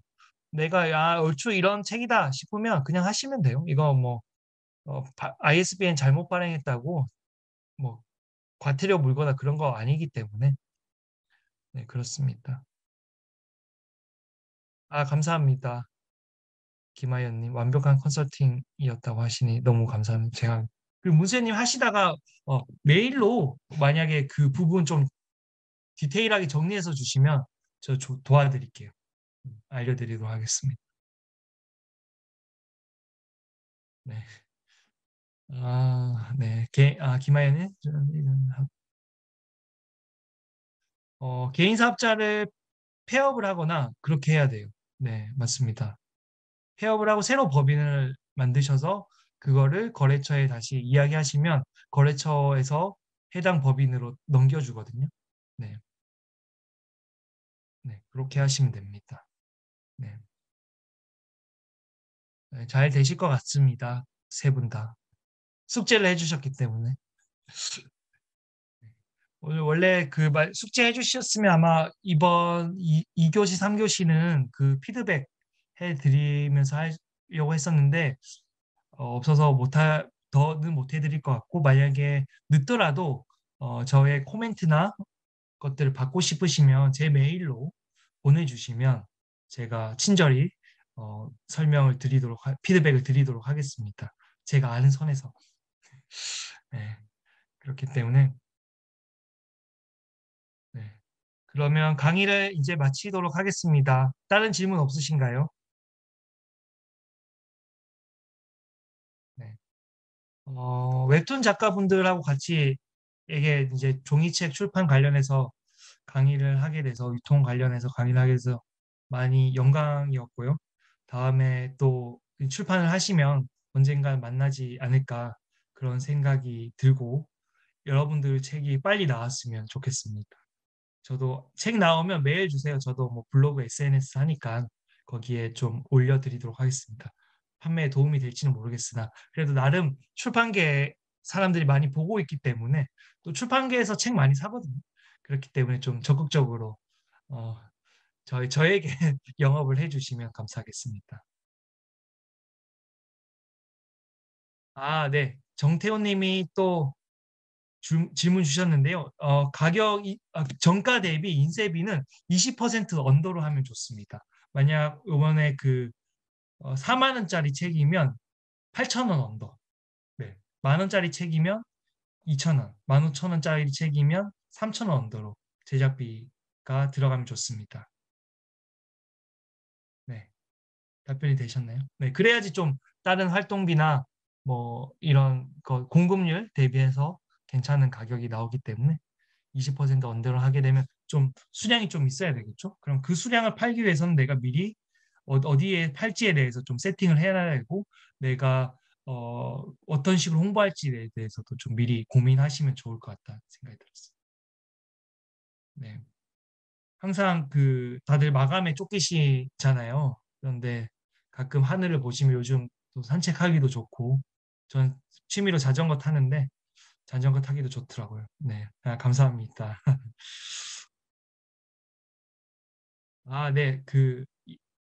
내가 얼추 이런 책이다 싶으면 그냥 하시면 돼요. 이거 뭐 ISBN 잘못 발행했다고 뭐 과태료 물거나 그런 거 아니기 때문에 네, 그렇습니다. 감사합니다. 김하연님 완벽한 컨설팅이었다고 하시니 너무 감사합니다. 제가 그리고 문세님 하시다가 메일로 만약에 그 부분 좀 디테일하게 정리해서 주시면 저 도와드릴게요. 알려드리도록 하겠습니다. 네. 네. 김하연님 개인 사업자를 폐업을 하거나 그렇게 해야 돼요. 네, 맞습니다. 폐업을 하고 새로 법인을 만드셔서 그거를 거래처에 다시 이야기하시면 거래처에서 해당 법인으로 넘겨주거든요. 네, 네, 그렇게 하시면 됩니다. 네, 네, 잘 되실 것 같습니다. 세 분 다. 숙제를 해주셨기 때문에. 오늘 원래 숙제 해주셨으면 아마 이번 2교시, 3교시는 그 피드백 해드리면서 하려고 했었는데 없어서 더는 못 해드릴 것 같고 만약에 늦더라도 저의 코멘트나 것들을 받고 싶으시면 제 메일로 보내주시면 제가 친절히 피드백을 드리도록 하겠습니다. 제가 아는 선에서. 네, 그렇기 때문에 네. 그러면 강의를 이제 마치도록 하겠습니다. 다른 질문 없으신가요? 네. 웹툰 작가분들하고 같이 이게 이제 종이책 출판 관련해서 강의를 하게 돼서 유통 관련해서 강의를 하게 돼서 많이 영광이었고요. 다음에 또 출판을 하시면 언젠가 만나지 않을까 그런 생각이 들고 여러분들 책이 빨리 나왔으면 좋겠습니다. 저도 책 나오면 메일 주세요. 저도 뭐 블로그 SNS 하니까 거기에 좀 올려드리도록 하겠습니다. 판매에 도움이 될지는 모르겠으나 그래도 나름 출판계 사람들이 많이 보고 있기 때문에 또 출판계에서 책 많이 사거든요. 그렇기 때문에 좀 적극적으로 어, 저에게 영업을 해주시면 감사하겠습니다. 아, 네. 정태호 님이 또 질문 주셨는데요. 정가 대비 인쇄비는 20% 언더로 하면 좋습니다. 만약 이번에 4만 원짜리 책이면 8천 원 언더. 네. 만 원짜리 책이면 2천 원, 15,000원짜리 책이면 3천 원 언더로 제작비가 들어가면 좋습니다. 네. 답변이 되셨나요? 네. 그래야지 좀 다른 활동비나 뭐 이런 거 공급률 대비해서 괜찮은 가격이 나오기 때문에 20% 언더를 하게 되면 좀 수량이 좀 있어야 되겠죠? 그럼 그 수량을 팔기 위해서는 내가 미리 어디에 팔지에 대해서 좀 세팅을 해야 되고 내가 어떤 식으로 홍보할지에 대해서도 좀 미리 고민하시면 좋을 것 같다는 생각이 들었어요. 네. 항상 다들 마감에 쫓기시잖아요. 그런데 가끔 하늘을 보시면 요즘 또 산책하기도 좋고 전 취미로 자전거 타는데 자전거 타기도 좋더라고요. 네. 감사합니다. 아, 네.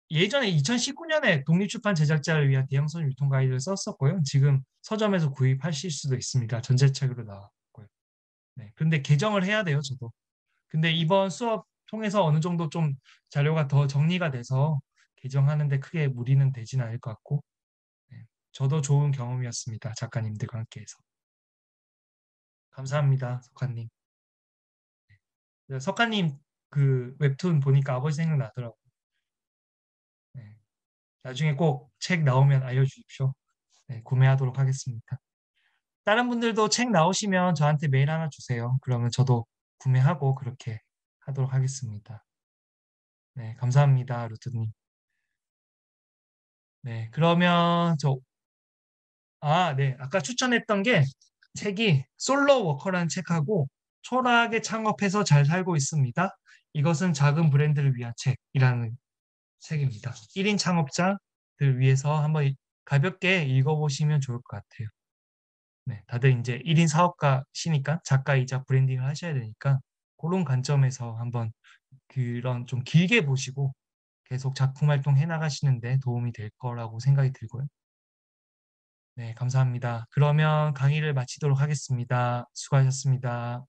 예전에 2019년에 독립출판 제작자를 위한 대형선 유통 가이드를 썼었고요. 지금 서점에서 구입하실 수도 있습니다. 전자책으로 나왔고요. 네. 근데 개정을 해야 돼요, 저도. 근데 이번 수업 통해서 어느 정도 좀 자료가 더 정리가 돼서 개정하는데 크게 무리는 되진 않을 것 같고, 네. 저도 좋은 경험이었습니다. 작가님들과 함께해서. 감사합니다, 석하님. 네, 석하님 웹툰 보니까 아버지 생각나더라고요. 네. 나중에 꼭 책 나오면 알려주십시오. 네, 구매하도록 하겠습니다. 다른 분들도 책 나오시면 저한테 메일 하나 주세요. 그러면 저도 구매하고 그렇게 하도록 하겠습니다. 네, 감사합니다, 루트님. 네, 그러면 네, 아까 추천했던 게 책이 솔로 워커라는 책하고 초락에 창업해서 잘 살고 있습니다. 이것은 작은 브랜드를 위한 책이라는 책입니다. 1인 창업자들 위해서 한번 가볍게 읽어보시면 좋을 것 같아요. 네, 다들 이제 1인 사업가시니까 작가이자 브랜딩을 하셔야 되니까 그런 관점에서 한번 그런 좀 길게 보시고 계속 작품 활동 해 나가시는데 도움이 될 거라고 생각이 들고요. 네, 감사합니다. 그러면 강의를 마치도록 하겠습니다. 수고하셨습니다.